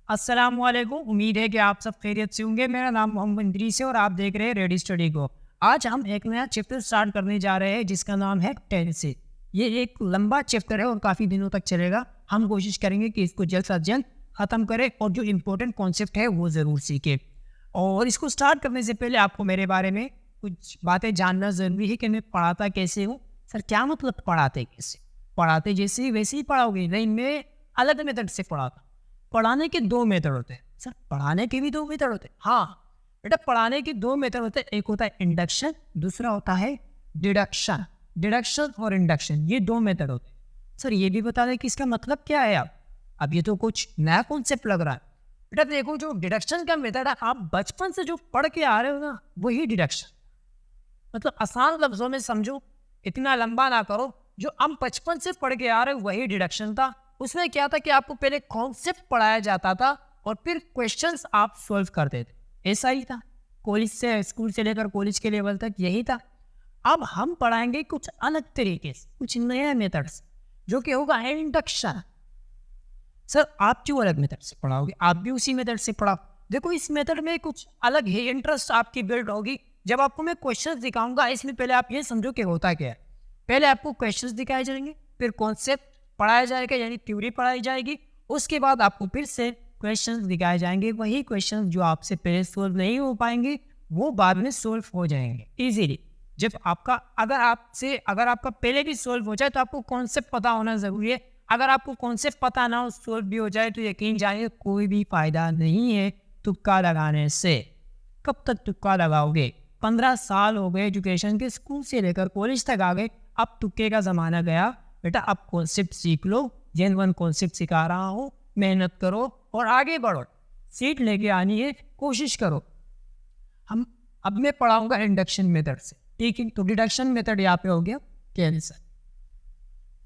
अस्सलामुअलैकुम। उम्मीद है कि आप सब खैरियत से होंगे। मेरा नाम मोहम्मद इदरीस है और आप देख रहे हैं रेडी स्टडी को। आज हम एक नया चैप्टर स्टार्ट करने जा रहे हैं जिसका नाम है टेंसेस। ये एक लंबा चैप्टर है और काफ़ी दिनों तक चलेगा। हम कोशिश करेंगे कि इसको जल्द से जल्द ख़त्म करें और जो इम्पोर्टेंट कॉन्सेप्ट है वो ज़रूर सीखें। और इसको स्टार्ट करने से पहले आपको मेरे बारे में कुछ बातें जानना ज़रूरी है कि मैं पढ़ाता कैसे हूँ। सर, क्या मतलब पढ़ाते कैसे? पढ़ाते जैसे ही वैसे ही पढ़ाओगे? नहीं, मैं अलग मेथड से पढ़ाता। पढ़ाने के दो मेथड होते हैं। सर, पढ़ाने के भी दो मेथड होते हैं? हाँ बेटा, पढ़ाने के दो मेथड होते हैं। एक होता है इंडक्शन, दूसरा होता है डिडक्शन। डिडक्शन और इंडक्शन, ये दो मेथड होते हैं। सर, ये भी बता दें कि इसका मतलब क्या है। अब ये तो कुछ नया कॉन्सेप्ट लग रहा है। बेटा देखो, जो डिडक्शन का मेथड है, आप बचपन से जो पढ़ के आ रहे हो ना, वही डिडक्शन। मतलब आसान लफ्जों में समझो, इतना लंबा ना करो। जो हम बचपन से पढ़ के आ रहे हो वही डिडक्शन था। उसमें क्या था कि आपको पहले कॉन्सेप्ट पढ़ाया जाता था और फिर क्वेश्चंस आप सॉल्व करते थे। ऐसा ही था कॉलेज से, स्कूल से लेकर कॉलेज के लेवल तक यही था। अब हम पढ़ाएंगे कुछ अलग तरीके से, कुछ नए मेथड से, जो कि होगा इंडक्शन। सर, आप क्यों अलग मेथड से पढ़ाओगे? आप भी उसी मेथड से पढ़ाओ। देखो, इस मेथड में कुछ अलग है, इंटरेस्ट आपकी बिल्ड होगी। जब आपको मैं क्वेश्चंस दिखाऊंगा, इसमें पहले आप ये समझो कि होता क्या है। पहले आपको क्वेश्चंस दिखाए जाएंगे, फिर कॉन्सेप्ट पढ़ाया जाएगा यानी थ्योरी पढ़ाई जाएगी। उसके बाद आपको फिर से क्वेश्चंस दिखाए जाएंगे। वही क्वेश्चंस जो आपसे पहले सोल्व नहीं हो पाएंगे वो बाद में सोल्व हो जाएंगे इजीली। जब आपका अगर आपका पहले भी सोल्व हो जाए तो आपको कॉन्सेप्ट पता होना जरूरी है। अगर आपको कॉन्सेप्ट पता ना हो, सोल्व भी हो जाए, तो यकीन जानिए कोई भी फायदा नहीं है तुक्का लगाने से। कब तक तुक्का लगाओगे? 15 साल हो गए एजुकेशन के, स्कूल से लेकर कॉलेज तक आ गए। अब तुक्के का ज़माना गया। बेटा अब कॉन्सेप्ट सीख लो, जेन्युइन कॉन्सेप्ट सिखा रहा हूँ, मेहनत करो और आगे बढ़ो। सीट लेके आनी है, कोशिश करो। अब मैं पढ़ाऊंगा इंडक्शन मेथड से, ठीक है? तो डिडक्शन मेथड यहाँ पे हो गया कैंसर।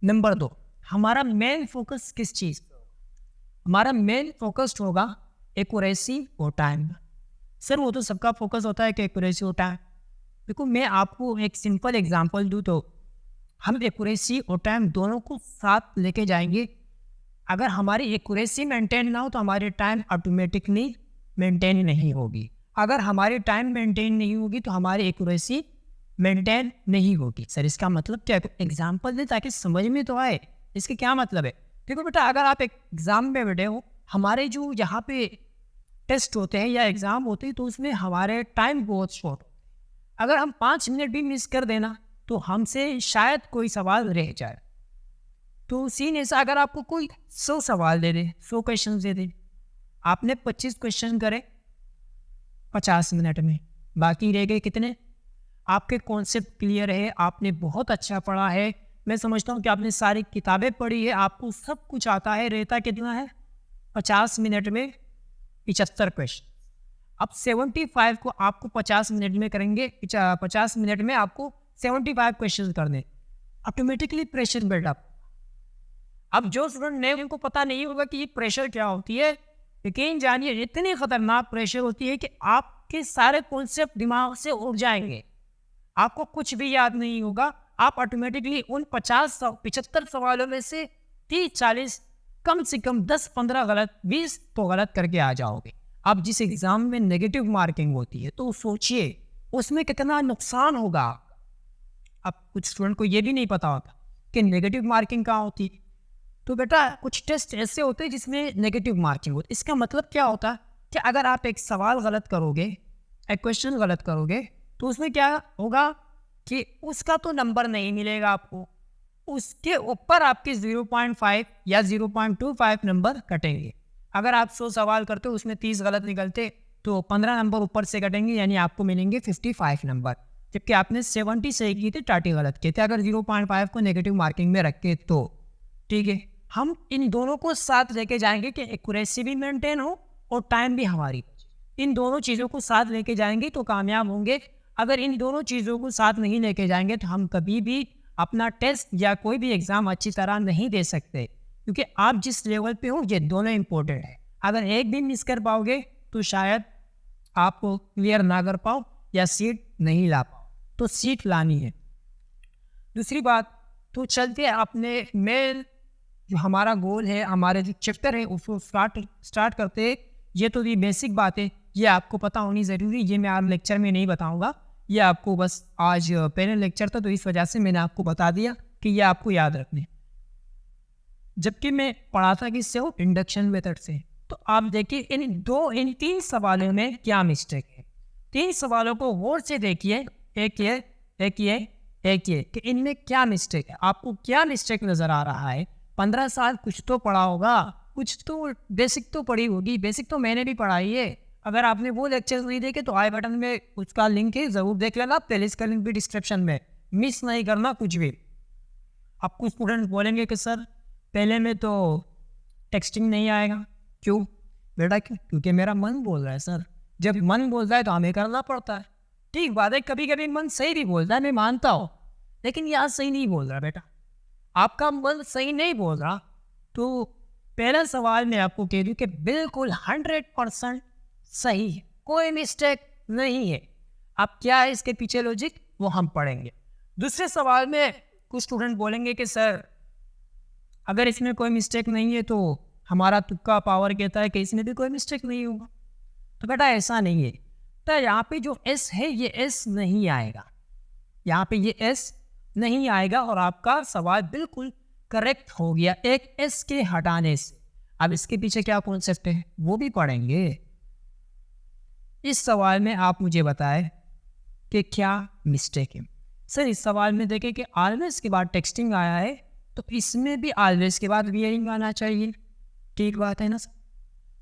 नंबर 2, हमारा मेन फोकस किस चीज़ पे होगा? हमारा मेन फोकस होगा एक्यूरेसी और टाइम। सर, वो तो सबका फोकस होता है कि एक्यूरेसी और टाइम। देखो, मैं आपको एक सिंपल एग्जांपल दूँ तो हम एक्यूरेसी और टाइम दोनों को साथ लेके जाएंगे। अगर हमारी एक्यूरेसी मेंटेन ना हो तो हमारी टाइम ऑटोमेटिकली मेंटेन नहीं होगी। अगर हमारी टाइम मेंटेन नहीं होगी तो हमारी एक्यूरेसी मेंटेन नहीं होगी। सर, इसका मतलब क्या है? एग्जाम्पल दें ताकि समझ में तो आए इसके क्या मतलब है। देखो बेटा, अगर आप एक एग्ज़ाम में बैठे हो, हमारे जो यहाँ पे टेस्ट होते हैं या एग्ज़ाम होते हैं तो उसमें हमारे टाइम बहुत शॉर्ट होते हैं। अगर हम 5 मिनट भी मिस कर देना तो हमसे शायद कोई सवाल रह जाए। तो सीन ऐसा, अगर आपको कोई 100 सवाल दे दे, 100 क्वेश्चन दे दे, आपने 25 क्वेश्चन करे 50 मिनट में, बाकी रह गए कितने? आपके कॉन्सेप्ट क्लियर है, आपने बहुत अच्छा पढ़ा है, मैं समझता हूँ कि आपने सारी किताबें पढ़ी है, आपको सब कुछ आता है। रहता कितना है? 50 मिनट में 75 क्वेश्चन। अब 75 को आपको 50 मिनट में करेंगे, 50 मिनट में आपको 75 क्वेश्चन करने, ऑटोमेटिकली प्रेशर बिल्डअप। अब जो स्टूडेंट ने, उनको पता नहीं होगा कि ये प्रेशर क्या होती है, लेकिन जानिए इतनी खतरनाक प्रेशर होती है कि आपके सारे कॉन्सेप्ट दिमाग से उड़ जाएंगे, आपको कुछ भी याद नहीं होगा। आप ऑटोमेटिकली उन 75 सवालों में से 30-40, कम से कम 10-15 गलत, 20 तो गलत करके आ जाओगे। अब जिस एग्जाम में नेगेटिव मार्किंग होती है तो सोचिए उसमें कितना नुकसान होगा। अब कुछ स्टूडेंट को ये भी नहीं पता होता कि नेगेटिव मार्किंग कहाँ होती है। तो बेटा कुछ टेस्ट ऐसे होते हैं जिसमें नेगेटिव मार्किंग होती है। इसका मतलब क्या होता है कि अगर आप एक सवाल गलत करोगे, एक क्वेश्चन गलत करोगे, तो उसमें क्या होगा कि उसका तो नंबर नहीं मिलेगा आपको, उसके ऊपर आपके 0.5 या 0.25 नंबर कटेंगे। अगर आप 100 सवाल करते हो उसमें 30 गलत निकलते तो 15 नंबर ऊपर से कटेंगे, यानी आपको मिलेंगे 55 नंबर, जबकि आपने 70 सही की थी, 30 गलत किए थे। अगर 0.5 को नेगेटिव मार्किंग में रखे तो ठीक है। हम इन दोनों को साथ लेके जाएंगे कि एक्यूरेसी भी मेंटेन हो और टाइम भी हमारी। इन दोनों चीज़ों को साथ लेके जाएंगे तो कामयाब होंगे। अगर इन दोनों चीज़ों को साथ नहीं लेके जाएंगे तो हम कभी भी अपना टेस्ट या कोई भी एग्ज़ाम अच्छी तरह नहीं दे सकते, क्योंकि आप जिस लेवल पे हो ये दोनों इंपॉर्टेंट है। अगर एक भी मिस कर पाओगे तो शायद आपको क्लियर ना कर पाओ या सीट नहीं ला पाओ। तो सीट लानी है। दूसरी बात, तो चलते अपने मेन जो हमारा गोल है, हमारे जो चैप्टर है उसको स्टार्ट करते हैं। ये तो ये बेसिक बात है, ये आपको पता होनी ज़रूरी, ये मैं आज लेक्चर में नहीं बताऊंगा। ये आपको बस आज पहले लेक्चर था तो इस वजह से मैंने आपको बता दिया कि ये आपको याद रखने। जबकि मैं पढ़ा था किससे हो, इंडक्शन मेथड से। तो आप देखिए इन 3 सवालों में क्या मिस्टेक है। 3 सवालों को गौर से देखिए, एक ये कि इनमें क्या मिस्टेक है, आपको क्या मिस्टेक नज़र आ रहा है। 15 साल कुछ तो पढ़ा होगा, कुछ तो बेसिक तो पढ़ी होगी, बेसिक तो मैंने भी पढ़ाई है। अगर आपने वो लेक्चर्स नहीं देखे तो आई बटन में उसका लिंक है, ज़रूर देख लेना। प्लेलिस्ट का लिंक भी डिस्क्रिप्शन में, मिस नहीं करना कुछ भी। अब कुछ स्टूडेंट बोलेंगे कि सर पहले में तो टेक्सटिंग नहीं आएगा, क्यों बेटा? क्योंकि मेरा मन बोल रहा है सर। जब मन बोलता है तो हमें करना पड़ता है। ठीक बात है, कभी कभी मन सही भी बोलता है, मैं मानता हूँ, लेकिन यहाँ सही नहीं बोल रहा बेटा। आपका मन सही नहीं बोल रहा तो पहला सवाल मैं आपको कह दूँ कि बिल्कुल 100% सही है, कोई मिस्टेक नहीं है। अब क्या है इसके पीछे लॉजिक, वो हम पढ़ेंगे। दूसरे सवाल में कुछ स्टूडेंट बोलेंगे कि सर अगर इसमें कोई मिस्टेक नहीं है तो हमारा तुक्का पावर कहता है कि इसमें भी कोई मिस्टेक नहीं होगा। तो बेटा ऐसा नहीं है। तो यहाँ पे जो एस है ये एस नहीं आएगा, यहाँ पे ये एस नहीं आएगा और आपका सवाल बिल्कुल करेक्ट हो गया एक एस के हटाने से। अब इसके पीछे क्या कॉन्सेप्ट है वो भी पढ़ेंगे। इस सवाल में आप मुझे बताएं कि क्या मिस्टेक है। सर इस सवाल में देखें कि ऑलवेज के बाद टेक्सटिंग आया है, तो इसमें भी ऑलवेज के बाद वियरिंग आना चाहिए। ठीक बात है ना सर,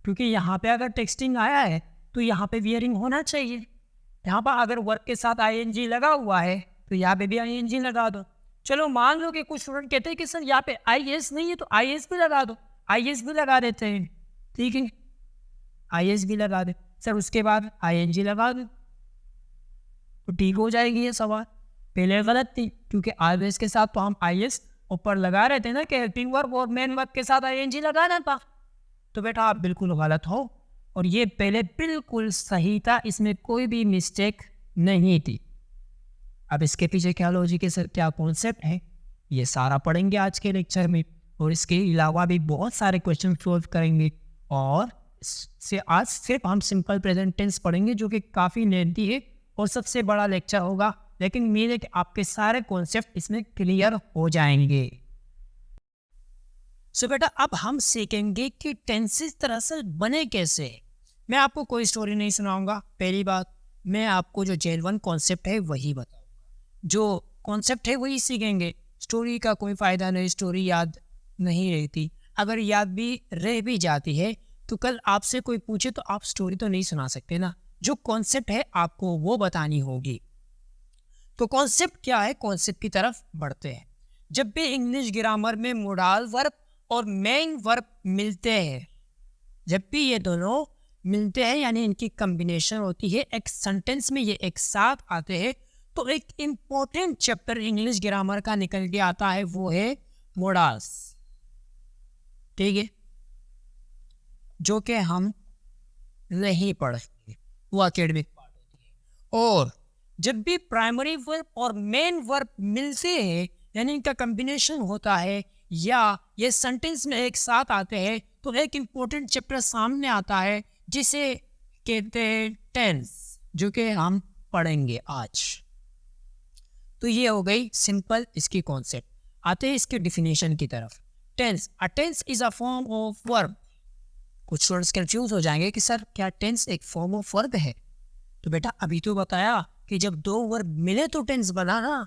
क्योंकि यहाँ पे अगर टेक्सटिंग आया है तो यहाँ पे वियरिंग होना चाहिए। यहाँ पर अगर वर्क के साथ आईएनजी लगा हुआ है तो यहाँ पे भी आईएनजी लगा दो। चलो मान लो कि कुछ स्टूडेंट कहते हैं कि सर यहाँ पे आईएस नहीं है तो आईएस भी लगा दो, आईएस भी लगा देते हैं। ठीक है, आईएस भी लगा दे सर, उसके बाद आईएनजी लगा दो तो ठीक हो जाएगी ये सवाल। पहले गलत थी क्योंकि आईएस के साथ तो हम आईएस ऊपर लगा रहे थे ना कि हेल्पिंग वर्ब और मेन वर्ब के साथ आईएनजी लगाना था। तो बेटा आप बिल्कुल गलत हो और ये पहले बिल्कुल सही था, इसमें कोई भी मिस्टेक नहीं थी। अब इसके पीछे क्या लॉजिक है सर, क्या कॉन्सेप्ट है, ये सारा पढ़ेंगे आज के लेक्चर में। और इसके अलावा भी बहुत सारे क्वेश्चन सॉल्व करेंगे। और से आज सिर्फ हम सिंपल प्रेजेंट टेंस पढ़ेंगे जो कि काफ़ी लेंथी है और सबसे बड़ा लेक्चर होगा, लेकिन मेरे कि आपके सारे कॉन्सेप्ट इसमें क्लियर हो जाएंगे। सो बेटा अब हम सीखेंगे कि टेंसेस दरअसल बने कैसे। मैं आपको कोई स्टोरी नहीं सुनाऊंगा। पहली बात, मैं आपको जो जेल1 कॉन्सेप्ट है वही बताऊंगा, जो कॉन्सेप्ट है वही सीखेंगे। स्टोरी का कोई फ़ायदा नहीं, स्टोरी याद नहीं रहती। अगर याद भी रह भी जाती है तो कल आपसे कोई पूछे तो आप स्टोरी तो नहीं सुना सकते ना। जो कॉन्सेप्ट है आपको वो बतानी होगी। तो कॉन्सेप्ट क्या है, कॉन्सेप्ट की तरफ बढ़ते हैं। जब भी इंग्लिश ग्रामर में मोडाल वर्ब और मेन वर्ब मिलते हैं, जब भी ये दोनों मिलते हैं यानी इनकी कॉम्बिनेशन होती है एक सेंटेंस में, ये एक साथ आते हैं, तो एक इम्पोर्टेंट चैप्टर इंग्लिश ग्रामर का निकल के आता है, वो है मोडाल्स। ठीक है, जो कि हम नहीं पढ़ेंगे, वो एकेडमिक पार्ट होती है। और जब भी प्राइमरी वर्ब और मेन वर्ब मिलते हैं यानी इनका कॉम्बिनेशन होता है या ये सेंटेंस में एक साथ आते हैं, तो एक इम्पोर्टेंट चैप्टर सामने आता है जिसे कहते हैं टेंस, जो कि हम पढ़ेंगे आज। तो ये हो गई सिंपल इसकी कॉन्सेप्ट। आते हैं इसके डिफिनेशन की तरफ। Tense, a tense is a form of verb. कुछ स्टूडेंट्स कंफ्यूज हो जाएंगे कि सर क्या टेंस एक फॉर्म ऑफ वर्ब है। तो बेटा अभी तो बताया कि जब दो वर्ब मिले तो टेंस बना ना,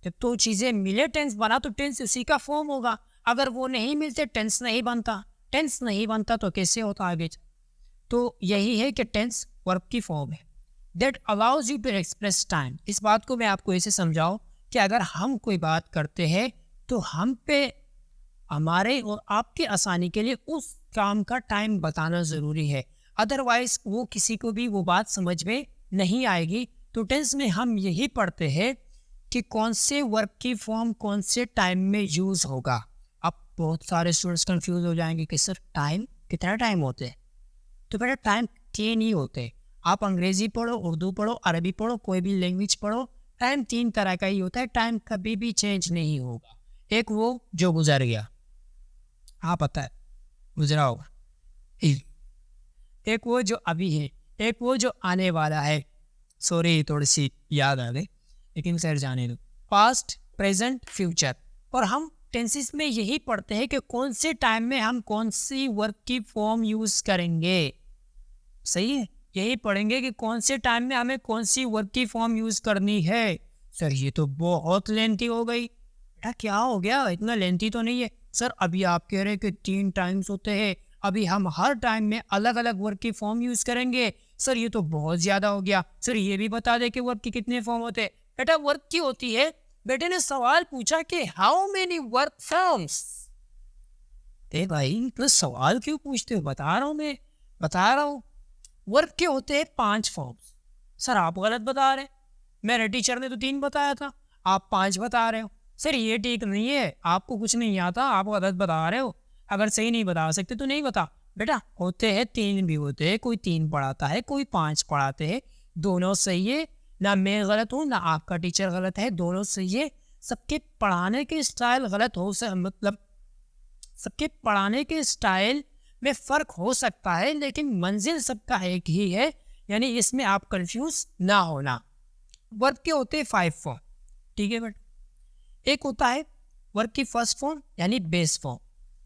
जब दो चीज़ें मिले टेंस बना, तो टेंस उसी का फॉर्म होगा। अगर वो नहीं मिलते टेंस नहीं बनता, टेंस नहीं बनता तो कैसे होता आगे। तो यही है कि टेंस वर्ब की फॉर्म है। That allows you to express time. इस बात को मैं आपको ऐसे समझाऊं कि अगर हम कोई बात करते हैं तो हम पे हमारे और आपके आसानी के लिए उस काम का टाइम बताना ज़रूरी है, अदरवाइज वो किसी को भी वो बात समझ में नहीं आएगी। तो टेंस में हम यही पढ़ते हैं कि कौन से वर्ब की फॉर्म कौन से टाइम में यूज़ होगा। अब बहुत सारे स्टूडेंट्स कंफ्यूज हो जाएंगे कि सर टाइम कितना टाइम होते हैं। तो बेटा टाइम 3 ही होते। आप अंग्रेज़ी पढ़ो, उर्दू पढ़ो, अरबी पढ़ो, कोई भी लैंग्वेज पढ़ो, टाइम 3 तरह का ही होता है। टाइम कभी भी चेंज नहीं होगा। एक वो जो गुजर गया, हाँ पता है, गुजरा होगा। एक वो जो अभी है, एक वो जो आने वाला है। सॉरी, थोड़ी सी याद आ गई, लेकिन सर जाने दो। Past, present, future. और हम टेंसेस में यही पढ़ते हैं कि कौन से टाइम में हम कौन सी वर्क की फॉर्म यूज करेंगे। सही है, यही पढ़ेंगे कि कौन से टाइम में हमें कौन सी वर्क की फॉर्म यूज करनी है। सर ये तो बहुत लेंथी हो गई। बेटा क्या हो गया, इतना लेंथी तो नहीं है। सर अभी आप कह रहे हैं कि 3 टाइम्स होते हैं, अभी हम हर टाइम में अलग अलग वर्क की फॉर्म यूज करेंगे। सर ये तो बहुत ज्यादा हो गया। सर ये भी बता दे कि वर्क की कितने फॉर्म होते हैं। बेटा वर्क की होती है, बेटे ने सवाल पूछा कि हाउ मेनी वर्क फॉर्म्स। ए भाई इतना सवाल क्यों पूछते हो, बता रहा हूँ मैं, बता रहा हूँ। वर्क के होते हैं 5 फॉर्म्स। सर आप गलत बता रहे हैं, मेरे टीचर ने तो 3 बताया था, आप 5 बता रहे हो। सर ये ठीक नहीं है, आपको कुछ नहीं आता, आप गलत बता रहे हो। अगर सही नहीं बता सकते तो नहीं बता। बेटा होते हैं 3 भी होते हैं, कोई 3 पढ़ाता है, कोई 5 पढ़ाते हैं, दोनों सही है। ना मैं गलत हूँ ना आपका टीचर गलत है, दोनों सही है। सबके पढ़ाने के स्टाइल गलत हो मतलब सबके पढ़ाने के स्टाइल में फ़र्क हो सकता है, लेकिन मंजिल सबका एक ही है, यानी इसमें आप कंफ्यूज ना होना। वर्क के होते हैं 5 फॉर्म, ठीक है बेटा। एक होता है वर्क की फर्स्ट फॉर्म यानी बेस फॉर्म,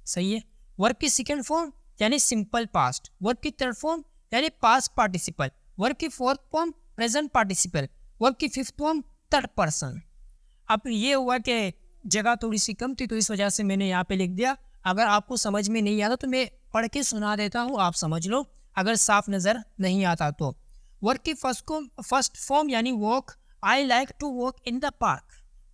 सही है। वर्क की सेकंड फॉर्म यानी सिंपल पास्ट। वर्क की थर्ड फॉर्म यानी पास्ट पार्टिसिपल। वर्क की fourth form present participle. Work की फिफ्थ फॉर्म थर्ड पर्सन। अब ये हुआ कि जगह थोड़ी सी कम थी तो इस वजह से मैंने यहाँ पे लिख दिया। अगर आपको समझ में नहीं आता तो मैं पढ़ के सुना देता हूँ, आप समझ लो अगर साफ नज़र नहीं आता तो। वर्क की फर्स्ट फॉर्म यानी walk, I like to walk in the park.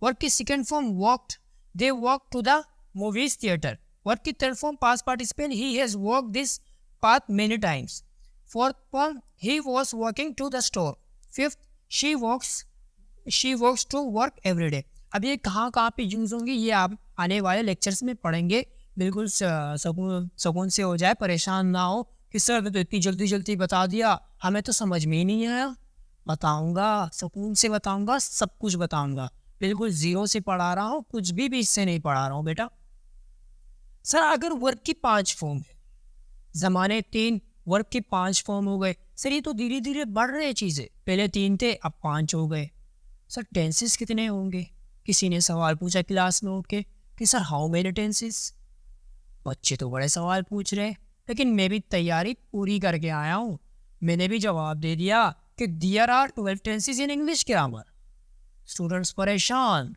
Work की second form walked, they walk to the movies theatre. Work की third form past participle, he has walk this path many times. Fourth form he was walking to the store. Fifth she walks to work every day. अब ये कहाँ पे use होंगी ये आप आने वाले लेक्चर्स में पढ़ेंगे। बिल्कुल सुकून से हो जाए, परेशान ना हो कि सर ने तो इतनी जल्दी बता दिया, हमें तो समझ में ही नहीं आया। बताऊंगा, सुकून से बताऊंगा, सब कुछ बताऊंगा। बिल्कुल जीरो से पढ़ा रहा हूँ, कुछ भी इससे नहीं पढ़ा रहा हूँ बेटा। सर अगर वर्क की 5 फॉर्म है, ज़माने 3, वर्क के 5 फॉर्म हो गए। सर ये तो धीरे धीरे बढ़ रहे चीज़ें, पहले 3 थे अब 5 हो गए। सर टेंसेस कितने होंगे? किसी ने सवाल पूछा क्लास में उठ के कि सर हाउ मेनी टेंसेस। बच्चे तो बड़े सवाल पूछ रहे हैं, लेकिन मैं भी तैयारी पूरी करके आया हूँ। मैंने भी जवाब दे दिया कि there are 12 tenses in English grammar. Students परेशान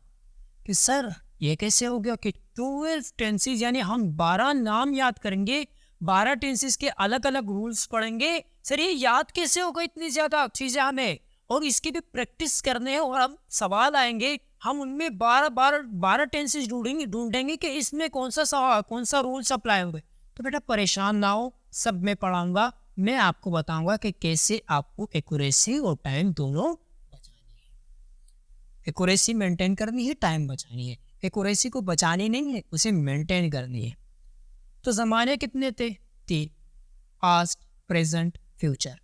कि सर ये कैसे हो गया कि 12 टेंसेस, यानी हम 12 नाम याद करेंगे, 12 टेंसेस के अलग अलग रूल्स पढ़ेंगे। सर ये याद कैसे होगा इतनी ज़्यादा चीज़ें हमें, और इसकी भी प्रैक्टिस करने हैं। और हम सवाल आएंगे, हम उनमें 12 टेंसेस ढूंढेंगे कि इसमें कौन सा रूल्स अप्लाई होंगे। तो बेटा परेशान ना हो, सब मैं पढ़ाऊंगा। मैं आपको बताऊंगा कि कैसे आपको एक्यूरेसी और टाइम दोनों बचानी है। एक्यूरेसी मेंटेन करनी है, टाइम बचानी है। एक्यूरेसी को बचानी नहीं है, उसे मेंटेन करनी है। तो ज़माने कितने थे? 3, पास्ट, प्रेजेंट, फ्यूचर।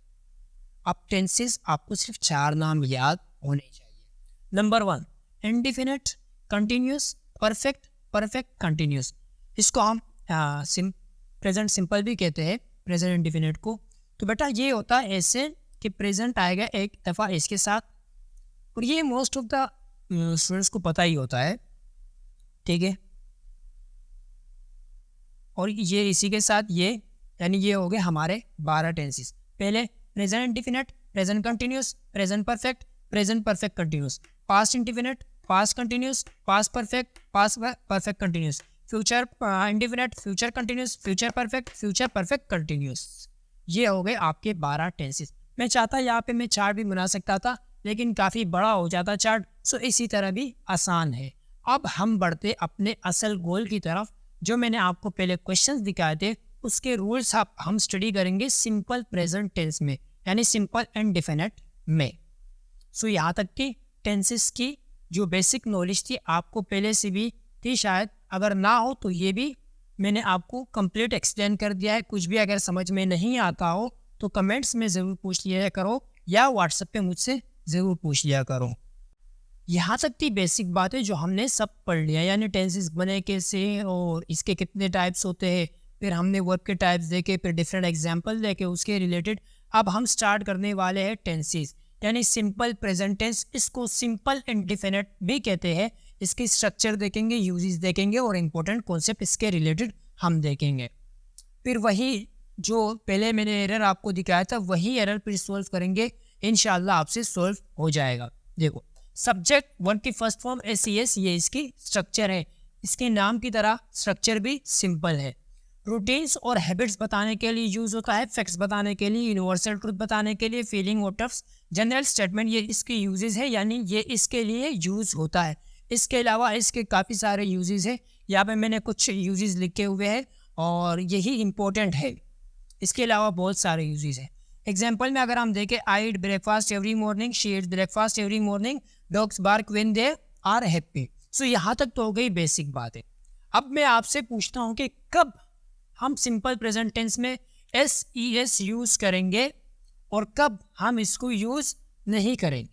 अब टेंसेस आपको सिर्फ 4 नाम याद होने चाहिए। Number 1 indefinite, continuous, perfect, perfect continuous. इसको हम प्रेजेंट सिंपल भी कहते हैं, प्रेजेंट इंडिफिनिट को। तो बेटा ये होता है ऐसे कि प्रेजेंट आएगा एक दफ़ा इसके साथ, और ये मोस्ट ऑफ द स्टूडेंट्स को पता ही होता है, ठीक है। और ये इसी के साथ ये, यानी ये हो गए हमारे 12 टेंसेस। पहले present indefinite, present continuous, present perfect, present perfect continuous. Past indefinite, past continuous, past perfect, past perfect continuous. Future indefinite, future continuous, future perfect continuous. ये हो गए आपके 12 टेंसेस। मैं चाहता यहाँ पे मैं चार्ट भी बना सकता था, लेकिन काफ़ी बड़ा हो जाता चार्ट, सो इसी तरह भी आसान है। अब हम बढ़ते अपने असल गोल की तरफ। जो मैंने आपको पहले क्वेश्चंस दिखाए थे उसके रूल्स हम स्टडी करेंगे सिंपल प्रेजेंट टेंस में, यानी सिंपल इंडिफिनिट में। सो यहाँ तक कि टेंसेस की जो बेसिक नॉलेज थी आपको पहले से भी थी शायद, अगर ना हो तो ये भी मैंने आपको कंप्लीट एक्सप्लेन कर दिया है। कुछ भी अगर समझ में नहीं आता हो तो कमेंट्स में ज़रूर पूछ लिया करो, या व्हाट्सएप पे मुझसे ज़रूर पूछ लिया करो। यहाँ तक की बेसिक बातें जो हमने सब पढ़ लिया, यानी टेंसेस बने कैसे और इसके कितने टाइप्स होते हैं, फिर हमने वर्ब के टाइप्स देखे, फिर डिफरेंट एग्जांपल देखे उसके रिलेटेड। अब हम स्टार्ट करने वाले हैं टेंसेस, यानी सिंपल प्रेजेंट टेंस, इसको सिंपल इंडेफिनिट भी कहते हैं। इसकी स्ट्रक्चर देखेंगे, यूजेस देखेंगे और इम्पोर्टेंट कॉन्सेप्ट इसके रिलेटेड हम देखेंगे। फिर वही जो पहले मैंने एरर आपको दिखाया था वही एरर फिर सॉल्व करेंगे, इंशाल्लाह आपसे सॉल्व हो जाएगा। देखो, सब्जेक्ट वर्ब की फर्स्ट फॉर्म SES, ये इसकी स्ट्रक्चर है। इसके नाम की तरह स्ट्रक्चर भी सिंपल है। रूटीन्स और हैबिट्स बताने के लिए यूज होता है, फैक्ट्स बताने के लिए, यूनिवर्सल ट्रूथ बताने के लिए, फीलिंग और टर्म्स, जनरल स्टेटमेंट, ये इसके यूजेस है, यानी ये इसके लिए यूज होता है। इसके अलावा इसके काफ़ी सारे यूजेस है, यहाँ पे मैंने कुछ यूजेस लिखे हुए हैं और यही इम्पोर्टेंट है। इसके अलावा बहुत सारे यूजेस हैं। एग्जाम्पल में अगर हम देखें, I eat breakfast every morning, she eat breakfast every morning, dogs bark when they are happy. So यहाँ तक तो हो गई बेसिक बात है। अब मैं आपसे पूछता हूँ कि कब हम सिंपल प्रेजेंट टेंस में SES यूज करेंगे और कब हम इसको यूज नहीं करेंगे।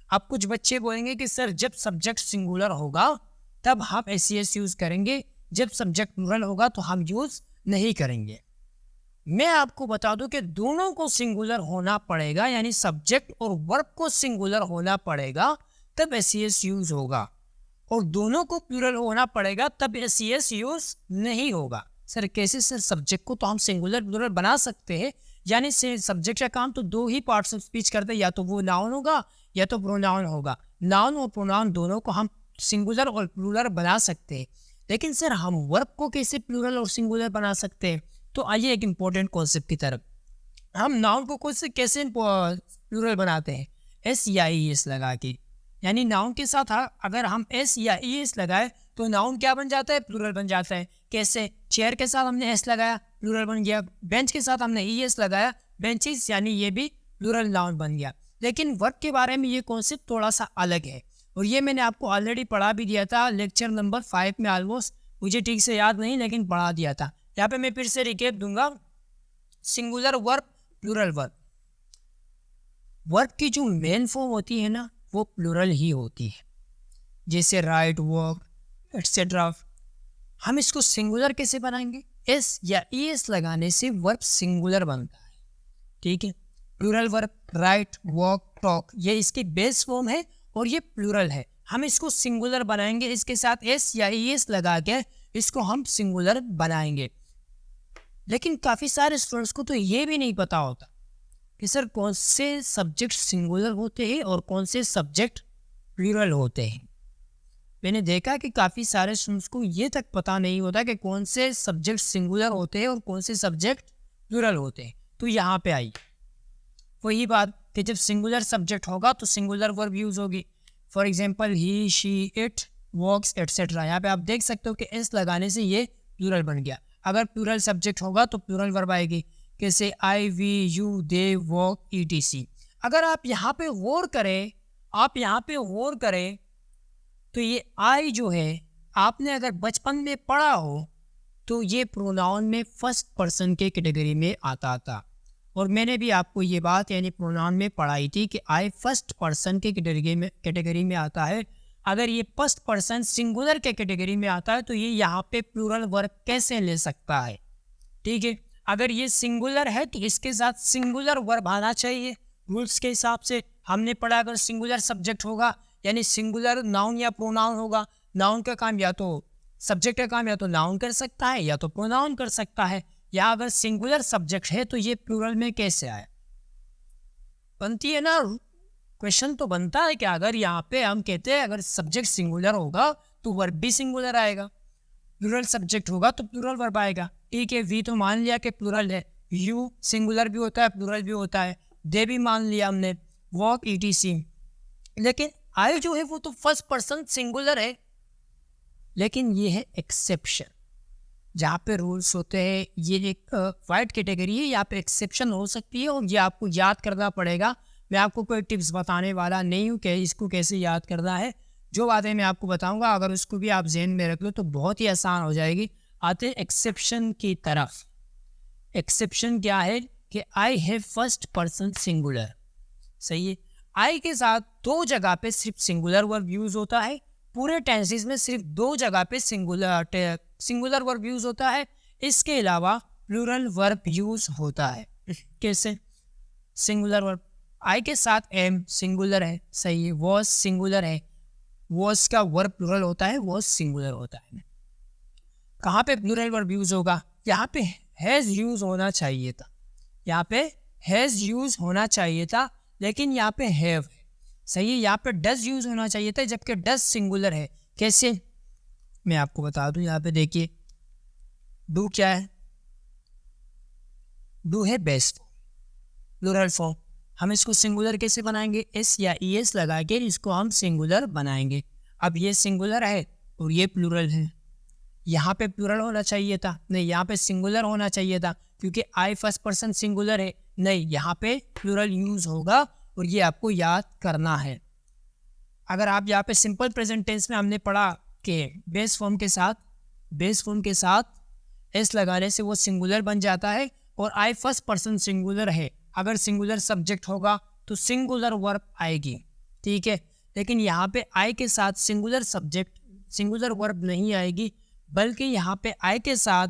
अब कुछ बच्चे बोलेंगे कि सर जब सब्जेक्ट सिंगुलर होगा तब हम SES यूज करेंगे, जब सब्जेक्ट प्लूरल होगा तो हम यूज नहीं करेंगे। मैं आपको बता दूं कि दोनों को सिंगुलर होना पड़ेगा, यानी सब्जेक्ट और वर्ब को सिंगुलर होना पड़ेगा तब SES यूज होगा, और दोनों को प्लूरल होना पड़ेगा तब SES यूज नहीं होगा। सर कैसे? सर सब्जेक्ट को तो हम सिंगुलर प्लूरल बना सकते हैं, यानी सब्जेक्ट का काम तो दो ही पार्ट्स ऑफ स्पीच करते हैं, या तो वो नाउन होगा या तो प्रोनाउन होगा। नाउन और प्रोनाउन दोनों को हम सिंगुलर और प्लूरल बना सकते हैं, लेकिन सर हम वर्ब को कैसे प्लूरल और सिंगुलर बना सकते हैं? तो आइए एक इम्पोर्टेंट कॉन्सेप्ट की तरफ। हम नाउन को कैसे प्लूरल बनाते हैं? S या ES लगा के, यानी नाउन के साथ अगर हम S या ES लगाए तो नाउन क्या बन जाता है? प्लूरल बन जाता है। कैसे? चेयर के साथ हमने S लगाया, प्लूरल बन गया। बेंच के साथ हमने ES लगाया, बेंचेस, यानी ये भी प्लूरल नाउन बन गया। लेकिन वर्ब के बारे में ये कॉन्सेप्ट थोड़ा सा अलग है, और ये मैंने आपको ऑलरेडी पढ़ा भी दिया था लेक्चर नंबर 5 में ऑलमोस्ट, मुझे ठीक से याद नहीं लेकिन पढ़ा दिया था। यहाँ पे मैं फिर से रिकेप दूंगा। Singular verb, plural verb. Verb की जो मेन फॉर्म होती है ना वो प्लूरल ही होती है, जैसे राइट, वर्क, एटसेट्रा। हम इसको सिंगुलर कैसे बनाएंगे? S या ES लगाने से वर्ब सिंगुलर बनता है, ठीक है। Plural verb, right, walk, talk, ये इसकी बेस फॉर्म है और ये प्लूरल है। हम इसको सिंगुलर बनाएंगे, इसके साथ S या ES लगा के इसको हम सिंगुलर बनाएंगे। लेकिन काफ़ी सारे स्टूडेंट्स को तो ये भी नहीं पता होता कि सर कौन से सब्जेक्ट सिंगुलर होते हैं और कौन से सब्जेक्ट प्लूरल होते हैं। मैंने देखा कि काफ़ी सारे स्टूडेंट्स को ये तक पता नहीं होता कि कौन से सब्जेक्ट सिंगुलर होते हैं और कौन से सब्जेक्ट प्लूरल होते हैं। तो यहाँ पे आई वही बात कि जब सिंगुलर सब्जेक्ट होगा तो सिंगुलर वर्ब यूज़ होगी। For example he, she, it, walks, etcetera. यहाँ पे आप देख सकते हो कि S लगाने से ये प्लूरल बन गया। अगर प्लूरल सब्जेक्ट होगा तो प्लूरल वर्ब आएगी, कैसे? I, we, you, they, walk, ETC। अगर आप यहाँ पे गौर करें, तो ये आई जो है आपने अगर बचपन में पढ़ा हो तो ये प्रोनाउन में फर्स्ट पर्सन के कैटेगरी में आता था, और मैंने भी आपको ये बात यानी प्रोनाउन में पढ़ाई थी कि आई फर्स्ट पर्सन के कैटेगरी में आता है। अगर ये फर्स्ट पर्सन सिंगुलर के कैटेगरी में आता है तो ये यहाँ पे प्लूरल वर्ब कैसे ले सकता है? ठीक है, अगर ये सिंगुलर है तो इसके साथ सिंगुलर वर्ब आना चाहिए। रूल्स के हिसाब से हमने पढ़ा, अगर सिंगुलर सब्जेक्ट होगा यानी सिंगुलर नाउन या प्रोनाउन होगा। नाउन का काम या तो सब्जेक्ट का काम या तो नाउन कर सकता है या तो प्रोनाउन कर सकता है। या अगर सिंगुलर सब्जेक्ट है तो ये प्लूरल में कैसे आए? बनती है ना, क्वेश्चन तो बनता है कि अगर यहाँ पे हम कहते हैं अगर सब्जेक्ट सिंगुलर होगा तो वर्ब भी सिंगुलर आएगा, प्लूरल सब्जेक्ट होगा तो प्लूरल वर्ब आएगा। ठीक है, वी तो मान लिया कि प्लूरल है, यू सिंगुलर भी होता है प्लूरल भी होता है, दे भी मान लिया हमने, वॉक, ETC। लेकिन आई जो है वो तो फर्स्ट पर्सन सिंगुलर है, लेकिन ये है एक्सेप्शन। जहाँ पे रूल्स होते हैं, ये एक वाइड कैटेगरी है, यहाँ पे एक्सेप्शन हो सकती है और ये आपको याद करना पड़ेगा। मैं आपको कोई टिप्स बताने वाला नहीं हूँ कि इसको कैसे याद करना है। जो बातें मैं आपको बताऊंगा अगर उसको भी आप जहन में रख लो तो बहुत ही आसान हो जाएगी। आते एक्सेप्शन की तरफ। एक्सेप्शन क्या है कि I have first person singular, सही है। आई के साथ दो जगह पे सिर्फ सिंगुलर वर्ब यूज होता है, पूरे टेंसेस में सिर्फ दो जगह पे सिंगुलर वर्ब यूज होता है। इसके अलावा प्लूरल वर्ब यूज होता है। कैसे? सिंगुलर वर्ब आई के साथ एम सिंगुलर है, सही है, वॉज सिंगुलर है, वॉज का वर्ब प्लूरल होता है, वॉज सिंगुलर होता है। कहाँ पे प्लूरल वर्ब यूज होगा? यहाँ पे हैज यूज होना चाहिए था, यहाँ पे हैज यूज होना चाहिए था, लेकिन यहाँ पे हैव है, सही है। यहाँ पे डज यूज होना चाहिए था, जबकि डज सिंगुलर है। कैसे? मैं आपको बता दूं, यहाँ पे देखिए, डू क्या है? डू है बेस फॉर्म, प्लूरल फॉर्म। हम इसको सिंगुलर कैसे बनाएंगे? एस या ई एस लगा के इसको हम सिंगुलर बनाएंगे। अब ये सिंगुलर है और ये प्लूरल है, यहाँ पे प्लूरल होना चाहिए था, नहीं यहाँ पे सिंगुलर होना चाहिए था, क्योंकि आई फर्स्ट पर्सन सिंगुलर है, नहीं यहाँ पे प्लूरल यूज होगा, और ये आपको याद करना है। अगर आप यहाँ पे सिंपल प्रेजेंट टेंस में हमने पढ़ा कि बेस फॉर्म के साथ एस लगाने से वो सिंगुलर बन जाता है, और आई फर्स्ट पर्सन सिंगुलर है, अगर सिंगुलर सब्जेक्ट होगा तो सिंगुलर वर्ब आएगी, ठीक है। लेकिन यहाँ पे आई के साथ सिंगुलर सब्जेक्ट सिंगुलर वर्ब नहीं आएगी, बल्कि यहाँ पे आई के साथ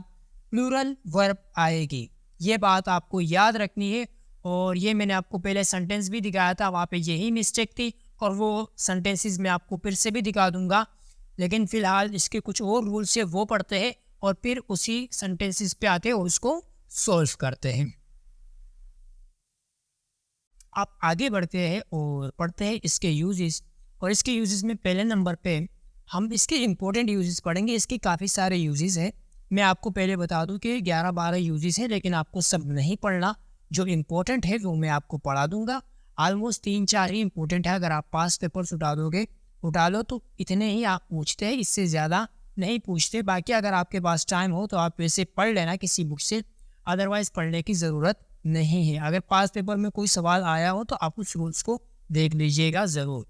प्लूरल वर्ब आएगी। ये बात आपको याद रखनी है, और ये मैंने आपको पहले सेंटेंस भी दिखाया था, वहाँ पे यही मिस्टेक थी, और वो सेंटेंसेस मैं आपको फिर से भी दिखा दूंगा। लेकिन फ़िलहाल इसके कुछ और रूल्स है, वो पढ़ते हैं और फिर उसी सेंटेंसेस पे आते हैं और उसको सॉल्व करते हैं। आप आगे बढ़ते हैं और पढ़ते हैं इसके यूजेस, और इसके यूजेस में पहले नंबर पे हम इसके इम्पोर्टेंट यूजेस पढ़ेंगे। इसके काफ़ी सारे यूजेस हैं, मैं आपको पहले बता दूं कि 11-12 यूजेस हैं, लेकिन आपको सब नहीं पढ़ना, जो इम्पोर्टेंट है वो मैं आपको पढ़ा दूंगा। ऑलमोस्ट 3-4 ही इम्पोर्टेंट है, अगर आप पास पेपर्स उठा लो तो इतने ही आप पूछते हैं, इससे ज़्यादा नहीं पूछते। बाकी अगर आपके पास टाइम हो तो आप वैसे पढ़ लेना किसी बुक से, अदरवाइज़ पढ़ने की ज़रूरत नहीं है। अगर पास पेपर में कोई सवाल आया हो तो आप उस रूल्स को देख लीजिएगा ज़रूर।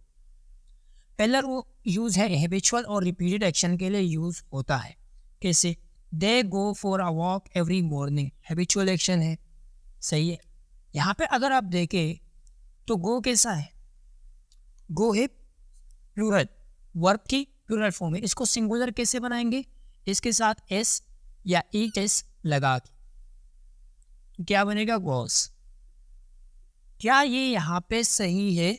पहला वो यूज़ है हैबिचुअल और रिपीटेड एक्शन के लिए यूज़ होता है। कैसे? They go for a walk every morning, habitual action है, सही है। यहाँ पे अगर आप देखें तो गो कैसा है? गो है प्लूरल, वर्ब की प्लूरल फॉर्म है। इसको सिंगुलर कैसे बनाएंगे? इसके साथ एस या ई एस लगा के क्या बनेगा? गोस। क्या ये यहाँ पे सही है?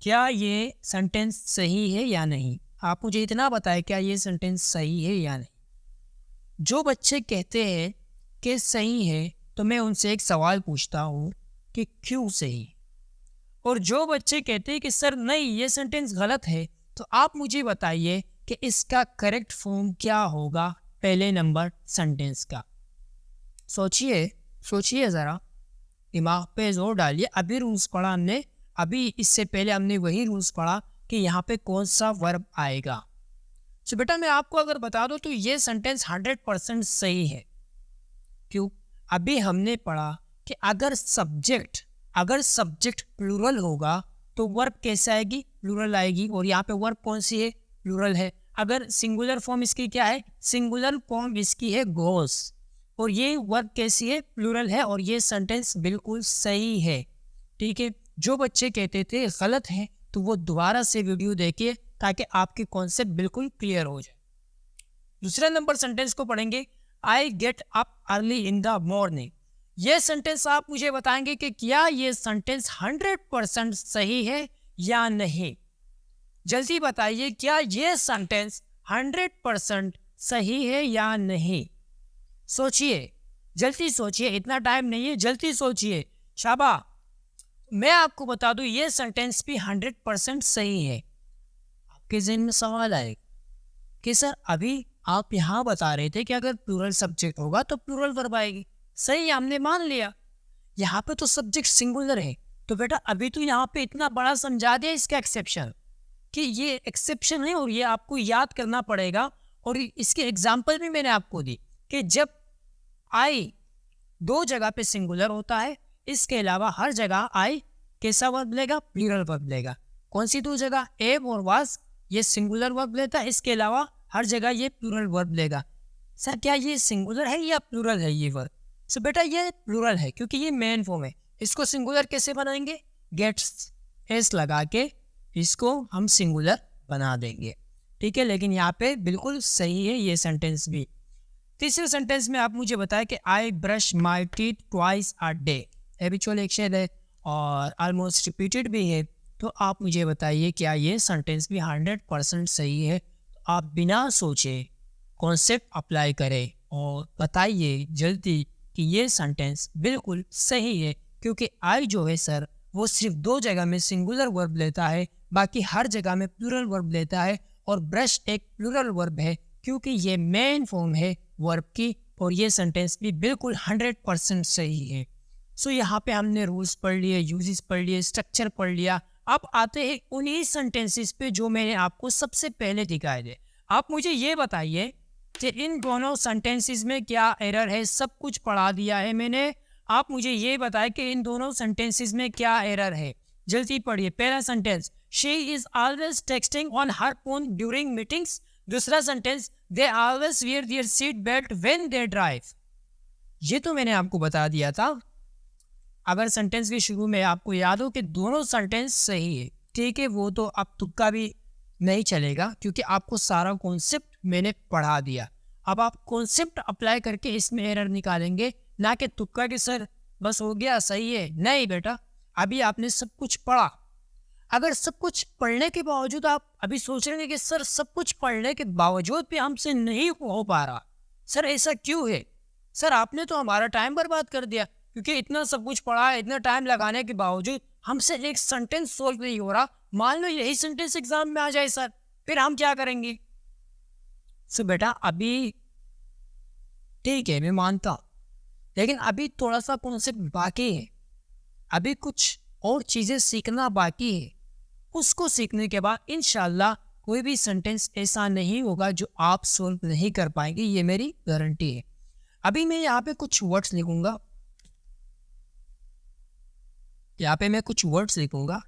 क्या ये सेंटेंस सही है या नहीं? आप मुझे इतना बताएं, क्या ये सेंटेंस सही है या नहीं? जो बच्चे कहते हैं कि सही है तो मैं उनसे एक सवाल पूछता हूँ कि क्यों सही, और जो बच्चे कहते हैं कि सर नहीं ये सेंटेंस गलत है, तो आप मुझे बताइए कि इसका करेक्ट फॉर्म क्या होगा पहले नंबर सेंटेंस का। सोचिए ज़रा, दिमाग पे जोर डालिए। अभी रूल्स पढ़ा हमने, अभी इससे पहले हमने वही रूल्स पढ़ा कि यहाँ पे कौन सा वर्ब आएगा। तो बेटा मैं आपको अगर बता दूँ तो ये सेंटेंस 100% सही है। क्यों? अभी हमने पढ़ा कि अगर सब्जेक्ट प्लूरल होगा तो वर्ब कैसे आएगी? प्लूरल आएगी, और यहाँ पे वर्ब कौन सी है? प्लूरल है। अगर सिंगुलर फॉर्म इसकी क्या है? सिंगुलर फॉर्म इसकी है गोस, और ये वर्ब कैसी है? प्लूरल है, और ये सेंटेंस बिल्कुल सही है, ठीक है। जो बच्चे कहते थे गलत है तो वो दोबारा से वीडियो देखिए ताकि आपके कॉन्सेप्ट बिल्कुल क्लियर हो जाए। दूसरा नंबर सेंटेंस को पढ़ेंगे, I get up early in the morning. ये सेंटेंस आप मुझे बताएंगे कि क्या ये सेंटेंस 100% सही है या नहीं? जल्दी बताइए, क्या ये सेंटेंस 100% सही है या नहीं? सोचिए, जल्दी सोचिए, इतना टाइम नहीं है, जल्दी सोचिए। शाबाश। मैं आपको बता दूं ये सेंटेंस भी 100% सही है। आपके ज़हन में सवाल आएगा कि सर अभी आप यहाँ बता रहे थे कि अगर प्लूरल सब्जेक्ट होगा तो प्लूरल वर्ब आएगी, सही हमने मान लिया। यहाँ पे तो सब्जेक्ट सिंगुलर है, तो बेटा अभी तो यहाँ पे इतना बड़ा समझा दिया इसका एक्सेप्शन, कि ये एक्सेप्शन है और ये आपको याद करना पड़ेगा। और इसके एग्जाम्पल भी मैंने आपको दी कि जब आई दो जगह पे सिंगुलर होता है, इसके अलावा हर जगह आई कैसा वर्ब लेगा? प्लूरल वर्ब लेगा। कौन सी दो जगह? एम और वाज, ये सिंगुलर वर्ब लेता है, इसके अलावा हर जगह ये प्लूरल वर्ब लेगा। सर क्या ये सिंगुलर है या प्लूरल है ये वर्ब? सो बेटा ये प्लूरल है क्योंकि ये मेन फॉर्म है। इसको सिंगुलर कैसे बनाएंगे? गेट्स, एस लगा के इसको हम सिंगुलर बना देंगे, ठीक है। लेकिन यहाँ पे बिल्कुल सही है ये सेंटेंस भी। तीसरे सेंटेंस में आप मुझे बताएं कि I brush my teeth twice a day, habitual action है और ऑलमोस्ट रिपीटेड भी है। तो आप मुझे बताइए क्या ये सेंटेंस भी 100% सही है। तो आप बिना सोचे कॉन्सेप्ट अप्लाई करें और बताइए जल्दी कि ये सेंटेंस बिल्कुल सही है, क्योंकि आई जो है सर वो सिर्फ 2 जगह में सिंगुलर वर्ब लेता है, बाकी हर जगह में प्लूरल वर्ब लेता है। और ब्रश एक प्लूरल वर्ब है क्योंकि ये मेन फॉर्म है वर्ब की, और ये सेंटेंस भी बिल्कुल 100% सही है। सो यहाँ पे हमने रूल्स पढ़ लिए, यूजेस पढ़ लिए, स्ट्रक्चर पढ़ लिया। अब आते हैं उन्हीं सेंटेंसेस पे जो मैंने आपको सबसे पहले दिखाए थे। आप मुझे ये बताइए कि इन दोनों सेंटेंसेस में क्या एरर है। सब कुछ पढ़ा दिया है मैंने, आप मुझे ये बताएं कि इन दोनों सेंटेंसेस में क्या एरर है। जल्दी पढ़िए। पहला sentence, she is always texting on her phone during meetings. दूसरा sentence, they always wear their seat belt when they drive. ये तो मैंने आपको बता दिया था। अगर सेंटेंस के शुरू में आपको याद हो कि दोनों सेंटेंस सही है, ठीक है, वो तो अब तुक्का भी नहीं चलेगा क्योंकि आपको सारा कॉन्सेप्ट मैंने पढ़ा दिया। अब आप कॉन्सेप्ट अप्लाई करके इसमें एरर निकालेंगे, ना कि तुक्का के सर बस हो गया सही है। नहीं बेटा, अभी आपने सब कुछ पढ़ा। अगर सब कुछ पढ़ने के बावजूद आप अभी सोच रहे हैं कि सर सब कुछ पढ़ने के बावजूद भी हमसे नहीं हो पा रहा, सर ऐसा क्यों है? सर आपने तो हमारा टाइम बर्बाद कर दिया, क्योंकि इतना सब कुछ पढ़ा है, इतना टाइम लगाने के बावजूद हमसे एक सेंटेंस सोल्व नहीं हो रहा। मान लो यही सेंटेंस एग्जाम में आ जाए सर, फिर हम क्या करेंगे? सो बेटा अभी ठीक है, मैं मानता हूँ, लेकिन अभी थोड़ा सा कॉन्सेप्ट बाकी है, अभी कुछ और चीज़ें सीखना बाकी है। उसको सीखने के बाद इंशाल्लाह कोई भी सेंटेंस ऐसा नहीं होगा जो आप सोल्व नहीं कर पाएंगे, ये मेरी गारंटी है। अभी मैं यहाँ पे कुछ वर्ड्स लिखूंगा, यहाँ पे मैं कुछ वर्ड्स लिखूंगा।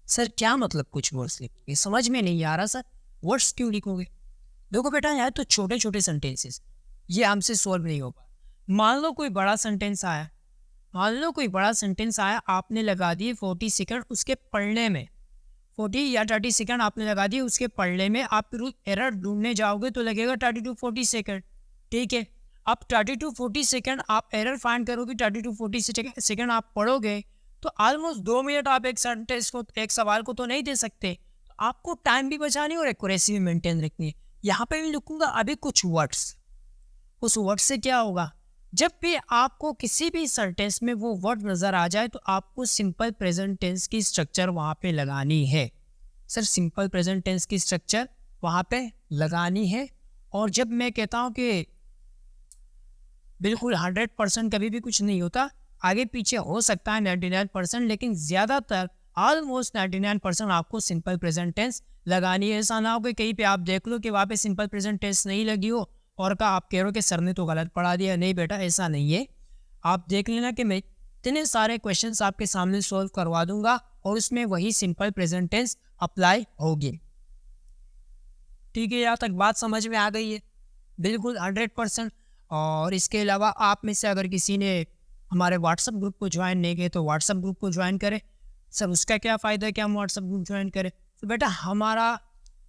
सर क्या मतलब कुछ वर्ड्स लिखोगे? समझ में नहीं आ रहा सर, वर्ड्स क्यों लिखोगे? देखो बेटा, यहाँ तो छोटे छोटे सेंटेंसेस, ये हमसे सॉल्व नहीं हो पा। मान लो कोई बड़ा सेंटेंस आया, आपने लगा दिए 40 सेकंड उसके पढ़ने में, 40 या 30 सेकंड आपने लगा दिए उसके पढ़ने में। आप फिर एरर ढूंढने जाओगे तो लगेगा 30 to 40 सेकंड, ठीक है। अब 30 to 40 सेकंड आप एरर फाइंड करोगे, 30 to 40 सेकंड आप पढ़ोगे, तो ऑलमोस्ट 2 मिनट आप एक सेंटेंस को, एक सवाल को तो नहीं दे सकते। तो आपको टाइम भी बचानी और एक्यूरेसी भी मेंटेन रखनी है। यहाँ पे भी लिखूंगा अभी कुछ वर्ड्स। उस वर्ड से क्या होगा, जब भी आपको किसी भी सेंटेंस में वो वर्ड नजर आ जाए तो आपको सिंपल प्रेजेंट टेंस की स्ट्रक्चर वहां पे लगानी है। सर सिंपल प्रेजेंट टेंस की स्ट्रक्चर वहां पे लगानी है। और जब मैं कहता हूं कि बिल्कुल 100% कभी भी कुछ नहीं होता, आगे पीछे हो सकता है 99%, लेकिन ज्यादातर ऑलमोस्ट 99% आपको सिंपल प्रेजेंट टेंस लगानी है। ऐसा ना हो कि कहीं पे आप देख लो कि वहाँ पे सिंपल प्रेजेंट टेंस नहीं लगी हो और का आप कह रहे हो कि सर ने तो गलत पढ़ा दिया। नहीं बेटा, ऐसा नहीं है। आप देख लेना कि मैं इतने सारे क्वेश्चंस आपके सामने सॉल्व करवा दूंगा और उसमें वही सिंपल प्रेजेंट टेंस अप्लाई होगी, ठीक है। यहाँ तक बात समझ में आ गई है? बिल्कुल 100%। और इसके अलावा आप में से अगर किसी ने हमारे व्हाट्सएप ग्रुप को ज्वाइन नहीं किया तो व्हाट्सएप ग्रुप को ज्वाइन करें। सर उसका क्या फ़ायदा है कि हम व्हाट्सएप ग्रुप ज्वाइन करें? तो बेटा हमारा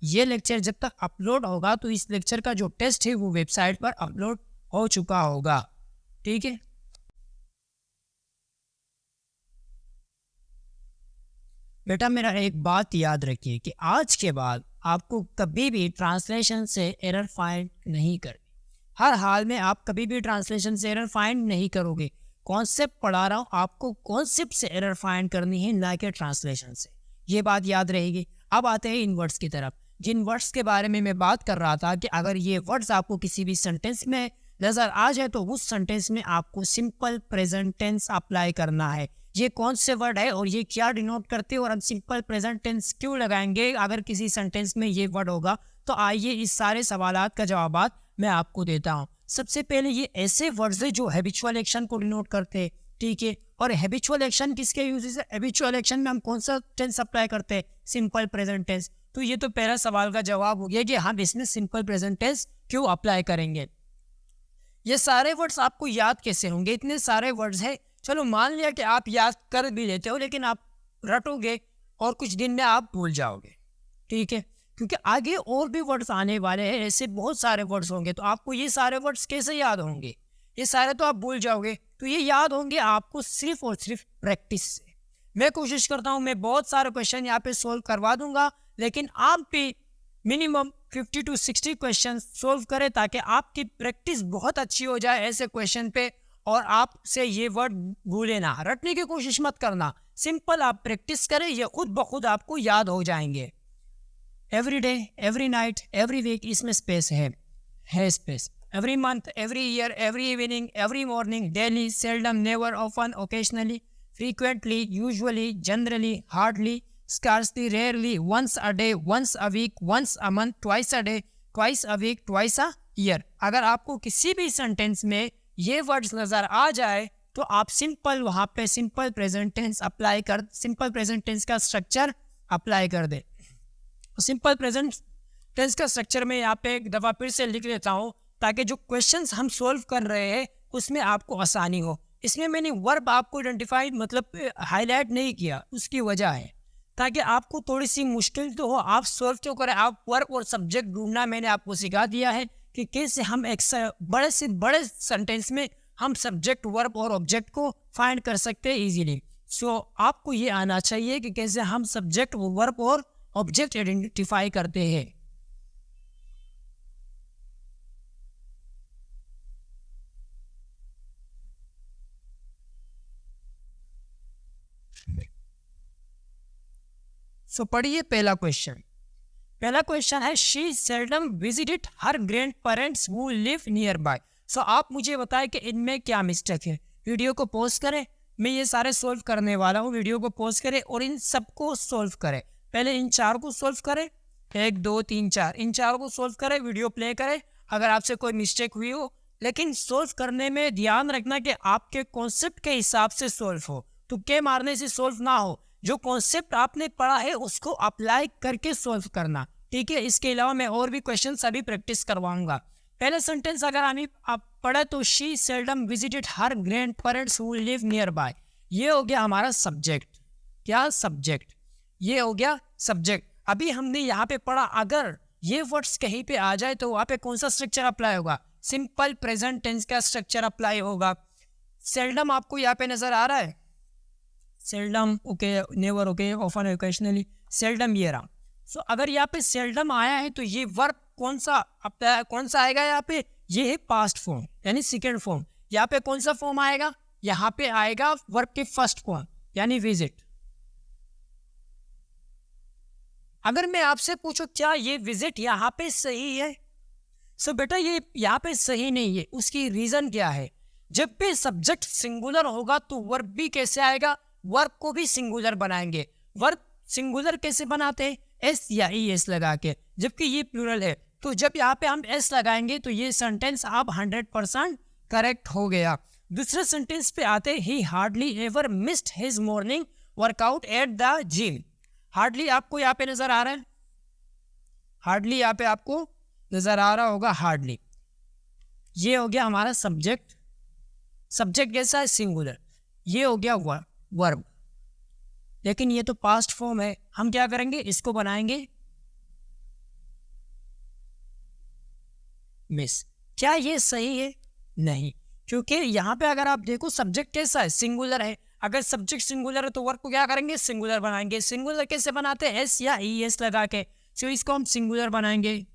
ये लेक्चर जब तक अपलोड होगा तो इस लेक्चर का जो टेस्ट है वो वेबसाइट पर अपलोड हो चुका होगा, ठीक है। बेटा मेरा एक बात याद रखिए कि आज के बाद आपको कभी भी ट्रांसलेशन से एरर फाइंड नहीं करनी। हर हाल में आप कभी भी ट्रांसलेशन से एरर फाइंड नहीं करोगे। कॉन्सेप्ट पढ़ा रहा हूँ, आपको कॉन्सेप्ट से एरर फाइंड करनी है, ना कि ट्रांसलेशन से। ये बात याद रहेगी। अब आते हैं इन वर्ड्स की तरफ। जिन वर्ड्स के बारे में मैं बात कर रहा था कि अगर ये वर्ड्स आपको किसी भी सेंटेंस में नजर आ जाए तो उस सेंटेंस में आपको सिंपल प्रेजेंट टेंस अप्लाई करना है। ये कौन से वर्ड है और ये क्या डिनोट करते हैं और हम सिंपल प्रेजेंट टेंस क्यों लगाएंगे अगर किसी सेंटेंस में ये वर्ड होगा? तो आइए इस सारे सवालात का जवाब मैं आपको देता हूँ। सबसे पहले ये ऐसे वर्ड्स है जो हैबिचुअल एक्शन को डिनोट करते हैं, ठीक है। और हैबिचुअल एक्शन किसके यूजेस है? हैबिचुअल एक्शन में हम कौन सा टेंस अप्लाई करते हैं? Simple present tense. तो ये तो पहला सवाल का जवाब हो गया कि हम इसमें सिंपल प्रेजेंट टेंस क्यों अप्लाई करेंगे। ये सारे वर्ड्स आपको याद कैसे होंगे? इतने सारे वर्ड्स है चलो मान लिया कि आप याद कर भी लेते हो, लेकिन आप रटोगे और कुछ दिन में आप भूल जाओगे, ठीक है, क्योंकि आगे और भी वर्ड्स आने वाले हैं, ऐसे बहुत सारे वर्ड्स होंगे, तो आपको ये सारे वर्ड्स कैसे याद होंगे? ये सारे तो आप भूल जाओगे। तो ये याद होंगे आपको सिर्फ और सिर्फ प्रैक्टिस से। मैं कोशिश करता हूँ मैं बहुत सारे क्वेश्चन यहाँ पे सोल्व करवा दूंगा, लेकिन आप भी मिनिमम 50 to 60 क्वेश्चन सोल्व करें ताकि आपकी प्रैक्टिस बहुत अच्छी हो जाए ऐसे क्वेश्चन पे, और आपसे ये वर्ड भूले ना। रटने की कोशिश मत करना, सिंपल आप प्रैक्टिस करें, ये खुद ब खुद आपको याद हो जाएंगे। Every day, every night, every week, इसमें स्पेस है space. Every month, every year, every evening, every morning, daily, seldom, never, often, occasionally, frequently, usually, generally, hardly, scarcely, rarely, once a day, once a week, once a month, twice a day, twice a week, twice a year। अगर आपको किसी भी sentence में ये words नज़र आ जाए तो आप सिंपल वहाँ पे सिंपल प्रेजेंट टेंस अप्लाई कर, सिंपल प्रेजेंट टेंस का स्ट्रक्चर अप्लाई कर दे। सिंपल प्रेजेंट टेंस का स्ट्रक्चर में यहाँ पे एक दफ़ा फिर से लिख लेता हूँ ताकि जो क्वेश्चंस हम सोल्व कर रहे हैं उसमें आपको आसानी हो। इसमें मैंने वर्ब आपको आइडेंटिफाई मतलब हाईलाइट नहीं किया, उसकी वजह है ताकि आपको थोड़ी सी मुश्किल तो हो, आप सोल्व तो करें। आप वर्ब और सब्जेक्ट ढूंढना मैंने आपको सिखा दिया है कि कैसे हम एक बड़े से बड़े सेंटेंस में हम सब्जेक्ट, वर्ब और ऑब्जेक्ट को फाइंड कर सकते हैं इजीली। सो आपको ये आना चाहिए कि कैसे हम सब्जेक्ट, वर्ब और ऑब्जेक्ट आइडेंटिफाई करते हैं। सो पढ़िए पहला क्वेश्चन। पहला क्वेश्चन है she seldom visited her grandparents who live nearby. So आप मुझे बताएं कि इनमें क्या मिस्टेक है। वीडियो को पॉज करें, मैं ये सारे सोल्व करने वाला हूँ। वीडियो को पॉज करें और इन सबको सोल्व करें। पहले इन चार को सोल्व करें, 1 2 3 4, इन चार को सोल्व करें। वीडियो प्ले करें अगर आपसे कोई मिस्टेक हुई हो, लेकिन सोल्व करने में ध्यान रखना कि आपके कॉन्सेप्ट के हिसाब से सोल्व हो, तुक्के मारने से सोल्व ना हो। जो कॉन्सेप्ट आपने पढ़ा है उसको अप्लाई करके सोल्व करना, ठीक है। इसके अलावा मैं और भी क्वेश्चन अभी प्रैक्टिस करवाऊंगा। पहले सेंटेंस अगर आप पढ़े तो she seldom visited her grandparents who live near by, ये हो गया हमारा सब्जेक्ट। क्या सब्जेक्ट? ये हो गया सब्जेक्ट। अभी हमने यहाँ पे पढ़ा अगर ये वर्ड्स कहीं पे आ जाए तो वहाँ पे कौन सा स्ट्रक्चर अप्लाई होगा? सिंपल प्रेजेंट टेंस का स्ट्रक्चर अप्लाई होगा। सेल्डम आपको यहाँ पे नजर आ रहा है, seldom okay, never okay, often, occasionally, seldom ये रहा। सो अगर यहाँ पे सेल्डम आया है तो ये वर्ब कौन सा आएगा? यहाँ पे ये है पास्ट फॉर्म यानी सेकंड फॉर्म। यहाँ पे कौन सा फॉर्म आएगा? यहाँ पे आएगा वर्ब के फर्स्ट फॉर्म यानी विजिट। अगर मैं आपसे पूछूं क्या ये विजिट यहाँ पे सही है? सो बेटा ये यहाँ पे सही नहीं है। उसकी रीजन क्या है? जब भी सब्जेक्ट सिंगुलर होगा तो वर्ब भी कैसे आएगा? वर्ब को भी सिंगुलर बनाएंगे। वर्ब सिंगुलर कैसे बनाते हैं? एस या ई एस लगा के, जबकि ये प्लूरल है। तो जब यहाँ पे हम एस लगाएंगे तो ये सेंटेंस आप 100% करेक्ट हो गया। दूसरे सेंटेंस पे आते, ही hardly ever missed his morning workout at the gym. Hardly आपको यहाँ पे नजर आ रहा है, हार्डली यहाँ पे आपको नजर आ रहा होगा, हार्डली। ये हो गया हमारा सब्जेक्ट। सब्जेक्ट कैसा है? सिंगुलर। ये हो गया वर्ब, लेकिन ये तो पास्ट फॉर्म है। हम क्या करेंगे? इसको बनाएंगे मिस। क्या ये सही है? नहीं, क्योंकि यहाँ पे अगर आप देखो सब्जेक्ट कैसा है? सिंगुलर है। अगर सब्जेक्ट सिंगुलर है तो वर्ब को क्या करेंगे? सिंगुलर बनाएंगे। सिंगुलर कैसे बनाते हैं? एस या ई एस लगा के। सो इसको हम सिंगुलर बनाएंगे।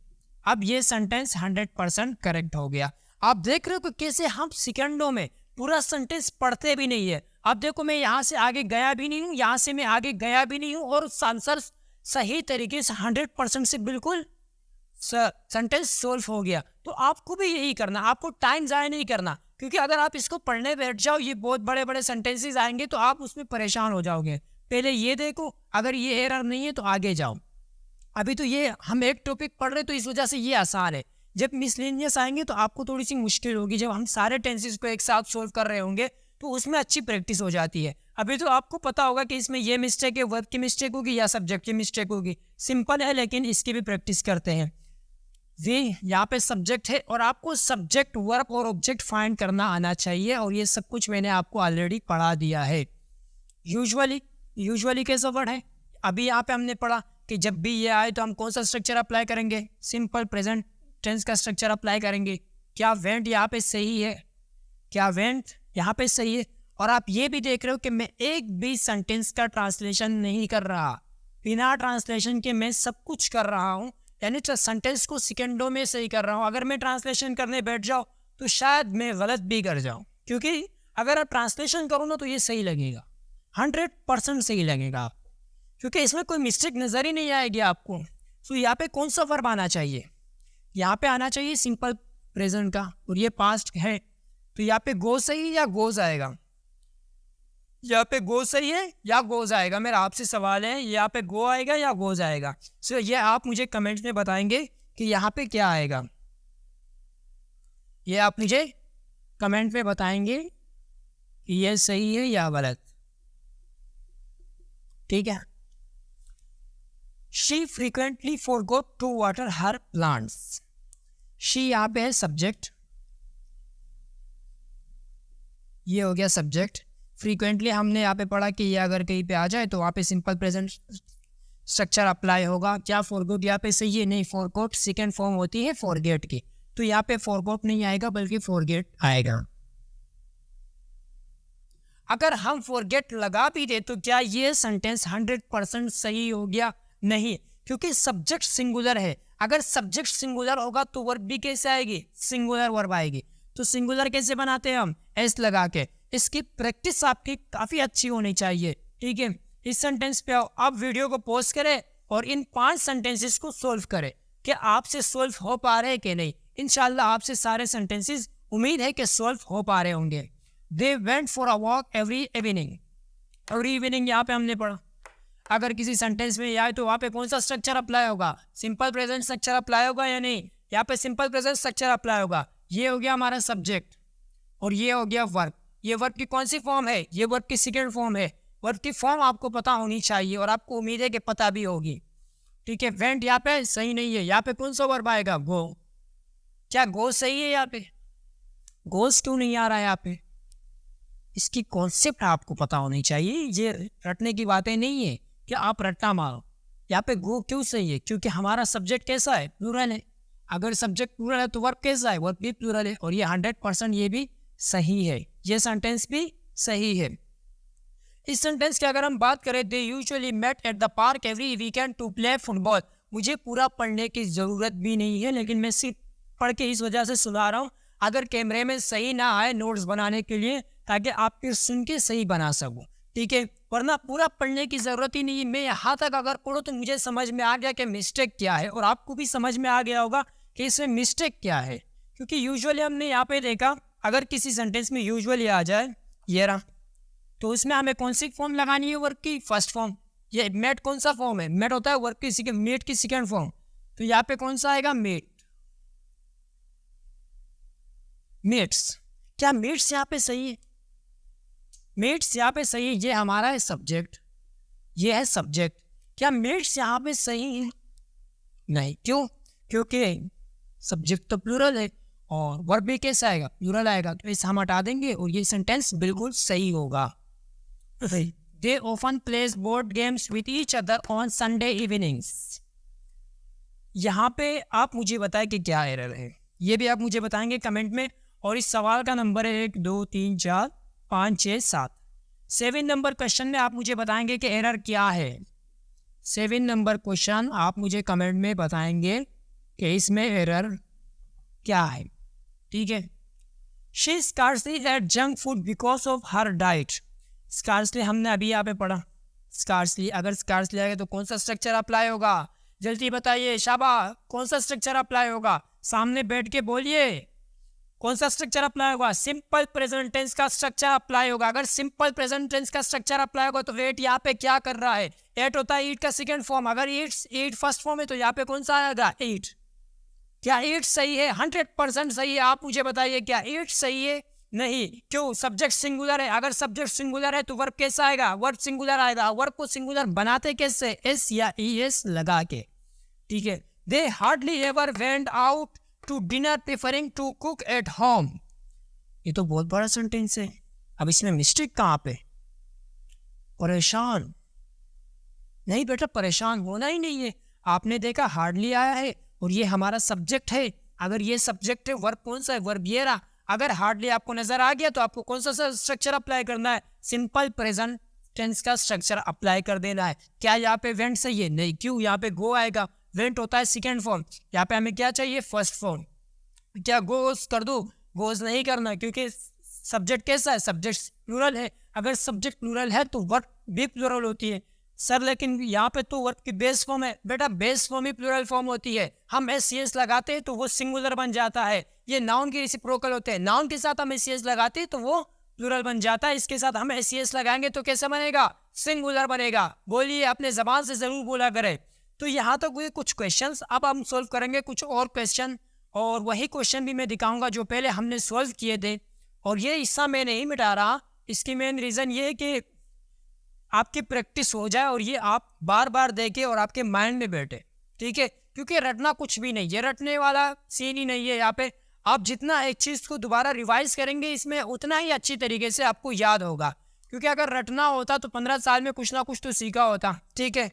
अब ये सेंटेंस 100% करेक्ट हो गया। आप देख रहे हो कि कैसे हम सेकंडों में पूरा सेंटेंस पढ़ते भी नहीं है। अब देखो मैं यहाँ से आगे गया भी नहीं हूँ, यहाँ से मैं आगे गया भी नहीं हूँ, और आंसर सही तरीके से 100% से बिल्कुल सेंटेंस सोल्व हो गया। तो आपको भी यही करना, आपको टाइम ज़ाया नहीं करना, क्योंकि अगर आप इसको पढ़ने बैठ जाओ ये बहुत बड़े बड़े सेंटेंसेस आएंगे तो आप उसमें परेशान हो जाओगे। पहले ये देखो, अगर ये एरर नहीं है तो आगे जाओ। अभी तो ये हम एक टॉपिक पढ़ रहे तो इस वजह से ये आसान है। जब मिसलेनियस आएंगे तो आपको थोड़ी सी मुश्किल होगी। जब हम सारे टेंसेस को एक साथ सोल्व कर रहे होंगे तो उसमें अच्छी प्रैक्टिस हो जाती है। अभी तो आपको पता होगा कि इसमें ये मिस्टेक है, वर्ब की मिस्टेक होगी या सब्जेक्ट की मिस्टेक होगी। सिंपल है, लेकिन इसकी भी प्रैक्टिस करते हैं। वे यहाँ पे सब्जेक्ट है और आपको सब्जेक्ट वर्ब और ऑब्जेक्ट फाइंड करना आना चाहिए और ये सब कुछ मैंने आपको ऑलरेडी पढ़ा दिया है। यूजुअली कैसा वर्ड है, अभी यहाँ पे हमने पढ़ा कि जब भी ये आए तो हम कौन सा स्ट्रक्चर अप्लाई करेंगे, सिंपल प्रेजेंट टेंस का स्ट्रक्चर अप्लाई करेंगे। क्या वेंट यहाँ पे सही है, क्या वेंट यहाँ पे सही है। और आप ये भी देख रहे हो कि मैं एक भी सेंटेंस का ट्रांसलेशन नहीं कर रहा, बिना ट्रांसलेशन के मैं सब कुछ कर रहा हूँ, यानी सेंटेंस को सेकंडों में सही कर रहा हूँ। अगर मैं ट्रांसलेशन करने बैठ जाऊँ तो शायद मैं गलत भी कर जाऊँ, क्योंकि अगर आप ट्रांसलेशन करो ना तो ये सही लगेगा, 100% सही लगेगा, क्योंकि इसमें कोई मिस्टेक नज़र ही नहीं आएगी आपको। तो यहाँ पे कौन सा वर्ब आना चाहिए, यहाँ पे आना चाहिए सिंपल प्रेजेंट का, और ये पास्ट है तो यहाँ पे गो सही है या गोज आएगा, यहाँ पे गो सही है या गोज आएगा। मेरा आपसे सवाल है, यहाँ पे गो आएगा या गोज आएगा। सो ये आप मुझे कमेंट में बताएंगे कि यहाँ पे क्या आएगा, ये आप मुझे कमेंट में बताएंगे कि ये सही है या गलत, ठीक है। She frequently forgot to water her plants. She यहाँ पे है सब्जेक्ट, ये हो गया सब्जेक्ट। फ्रीक्वेंटली हमने यहाँ पे पढ़ा कि ये अगर कहीं पे आ जाए तो वहाँ पे सिंपल प्रेजेंट स्ट्रक्चर अप्लाई होगा। क्या फॉरगॉट यहाँ पे सही है, नहीं, फॉरगॉट सेकेंड फॉर्म होती है फॉरगेट की, तो यहाँ पे फॉरगॉट नहीं आएगा बल्कि फॉरगेट आएगा। अगर हम फॉरगेट लगा भी दे तो क्या ये सेंटेंस 100% सही हो गया, नहीं, क्योंकि सब्जेक्ट सिंगुलर है। अगर सब्जेक्ट सिंगुलर होगा तो वर्ब भी कैसे आएगी, सिंगुलर वर्ब आएगी। तो सिंगुलर कैसे बनाते हैं हम, एस लगा के। इसकी प्रैक्टिस आपकी काफ़ी अच्छी होनी चाहिए, ठीक है। इस सेंटेंस पे आओ, आप वीडियो को पॉज करें और इन 5 सेंटेंसेस को सोल्व करें कि आपसे सोल्व हो पा रहे हैं कि नहीं। इंशाल्लाह आपसे सारे सेंटेंसेस उम्मीद है कि सोल्व हो पा रहे होंगे। They went for a walk every evening. Every evening यहाँ पे हमने पढ़ा। अगर किसी सेंटेंस में आए तो वहाँ पे कौन सा स्ट्रक्चर अप्लाई होगा, सिंपल प्रेजेंट स्ट्रक्चर अप्लाई होगा या नहीं, यहाँ पे सिंपल प्रेजेंट स्ट्रक्चर अप्लाई होगा। ये हो गया हमारा सब्जेक्ट और ये हो गया वर्ब। ये वर्ब की कौन सी फॉर्म है, ये वर्ब की सेकेंड फॉर्म है। वर्ब की फॉर्म आपको पता होनी चाहिए और आपको उम्मीद है कि पता भी होगी, ठीक है। वेंट यहाँ पे सही नहीं है, यहाँ पे कौन सा वर्ब आएगा, गो। क्या गो सही है, यहाँ पे गोस क्यों नहीं आ रहा है यहाँ पे, इसकी कॉन्सेप्ट आपको पता होनी चाहिए। ये रटने की बातें नहीं है कि आप रट्टा मारो। यहाँ पे गो क्यों सही है, क्योंकि हमारा सब्जेक्ट कैसा है, प्लूरल है। अगर सब्जेक्ट प्लूरल है तो वर्ब कैसा है, वर्ब भी प्लूरल है। और ये 100% ये भी सही है, ये सेंटेंस भी सही है। इस सेंटेंस की अगर हम बात करें, they usually met at the park every weekend to play football. मुझे पूरा पढ़ने की ज़रूरत भी नहीं है, लेकिन मैं सिर्फ पढ़ के इस वजह से सुना रहा हूँ, अगर कैमरे में सही ना आए नोट्स बनाने के लिए, ताकि आप फिर सुन के सही बना सकूँ, ठीक है। वरना पूरा पढ़ने की ज़रूरत ही नहीं है। मैं यहाँ तक अगर पढ़ूँ तो मुझे समझ में आ गया कि मिस्टेक क्या है, और आपको भी समझ में आ गया होगा कि इसमें मिस्टेक क्या है। क्योंकि यूजुअली हमने यहाँ पे देखा, अगर किसी सेंटेंस में यूजुअली आ जाए ये रहा, तो इसमें हमें कौन सी फॉर्म लगानी है, वर्ब की फर्स्ट फॉर्म। ये मेट कौन सा फॉर्म है, मेट होता है वर्ब की मेट की सेकेंड फॉर्म। तो यहाँ पे कौन सा आएगा, मेट, मेट्स। क्या मेट्स यहाँ पे सही है, मेट्स यहाँ पे सही है, ये हमारा है सब्जेक्ट, ये है सब्जेक्ट। क्या मेट्स यहाँ पे सही है, नहीं, क्यों, क्योंकि सब्जेक्ट तो प्लूरल है और वर्ब भी कैसा आएगा, प्लूरल आएगा। तो इसे हम हटा देंगे और ये सेंटेंस बिल्कुल सही होगा। They often place board games with each other on Sunday evenings. यहाँ पे आप मुझे बताएं कि क्या एरर है, ये भी आप मुझे बताएंगे कमेंट में। और इस सवाल का नंबर है 1 2 3 4 5 6 7। 7 नंबर क्वेश्चन में आप मुझे बताएंगे कि एरर क्या है। 7 नंबर क्वेश्चन आप मुझे कमेंट में बताएंगे कि इसमें एरर क्या है, ठीक है। She scarcely ate junk food because of her diet. Scarcely हमने अभी यहाँ पे पढ़ा, स्कार्सली, अगर स्कार्सली आएगा तो कौन सा स्ट्रक्चर अप्लाई होगा, जल्दी बताइए शाबा, कौन सा स्ट्रक्चर अप्लाई होगा, सामने बैठ के बोलिए, कौन सा स्ट्रक्चर अप्लाई होगा, सिंपल प्रेजेंट टेंस का स्ट्रक्चर अप्लाई होगा। अगर सिंपल प्रेजेंट टेंस का स्ट्रक्चर अप्लाई होगा तो एट यहाँ पे क्या कर रहा है, एट होता है ईट का सेकंड फॉर्म। अगर ईट फर्स्ट फॉर्म है तो यहाँ पे कौन सा आएगा, ईट। क्या ईट सही है, 100% सही है। आप मुझे बताइए क्या ईट सही है, नहीं, क्यों, सब्जेक्ट सिंगुलर है। अगर सब्जेक्ट सिंगुलर है तो वर्ब कैसा आएगा, वर्ब सिंगुलर आएगा। वर्ब को सिंगुलर बनाते कैसे, एस या ई एस लगा के, ठीक है। They hardly ever went out to dinner preferring to cook at home. ये तो बहुत बड़ा सेंटेंस है। अब इसमें मिस्टेक कहाँ पे? परेशान नहीं बेटा, परेशान होना ही नहीं है। आपने देखा हार्डली आया है और ये हमारा सब्जेक्ट है। अगर ये सब्जेक्ट है, वर्ब कौन सा है? वर्ब ये रहा। अगर हार्डली आपको नजर आ गया तो आपको कौन सा स्ट्रक्चर अप्लाई करना है? सिंपल प्रेजेंट टेंस का स्ट्रक्चर अप्लाई कर देना है। क्या यहाँ पे वेंट सही है? नहीं। क्यों? यहाँ पे गो आएगा। वेंट होता है सेकेंड फॉर्म, यहाँ पे हमें क्या चाहिए? First form. क्या गोज कर दूं? गोज नहीं करना, क्योंकि सब्जेक्ट कैसा है? सब्जेक्ट प्लूरल है। अगर सब्जेक्ट प्लूरल है तो वर्ब भी प्लूरल होती है सर, लेकिन यहाँ पे तो वर्ब की बेस फॉर्म है। बेटा बेस फॉर्म ही प्लूरल फॉर्म होती है। हम एस सी एस लगाते हैं तो वो सिंगुलर बन जाता है। ये नाउन के रेसिप्रोकल होते हैं। नाउन के साथ हम एस सी एस लगाते हैं तो वो प्लूरल बन जाता है। इसके साथ हम एस सी एस लगाएंगे तो कैसा बनेगा? सिंगुलर बनेगा। बोलिए, अपने जबान से जरूर बोला करें। तो यहाँ तक हुए कुछ क्वेश्चंस। अब हम सोल्व करेंगे कुछ और क्वेश्चन, और वही क्वेश्चन भी मैं दिखाऊंगा जो पहले हमने सोल्व किए थे। और ये हिस्सा मैं नहीं मिटा रहा, इसकी मेन रीज़न ये है कि आपकी प्रैक्टिस हो जाए और ये आप बार बार देखें और आपके माइंड में बैठे। ठीक है? क्योंकि रटना कुछ भी नहीं, ये रटने वाला सीन ही नहीं है। यहाँ पे आप जितना एक चीज़ को दोबारा रिवाइज करेंगे, इसमें उतना ही अच्छी तरीके से आपको याद होगा। क्योंकि अगर रटना होता तो 15 साल में कुछ ना कुछ तो सीखा होता। ठीक है,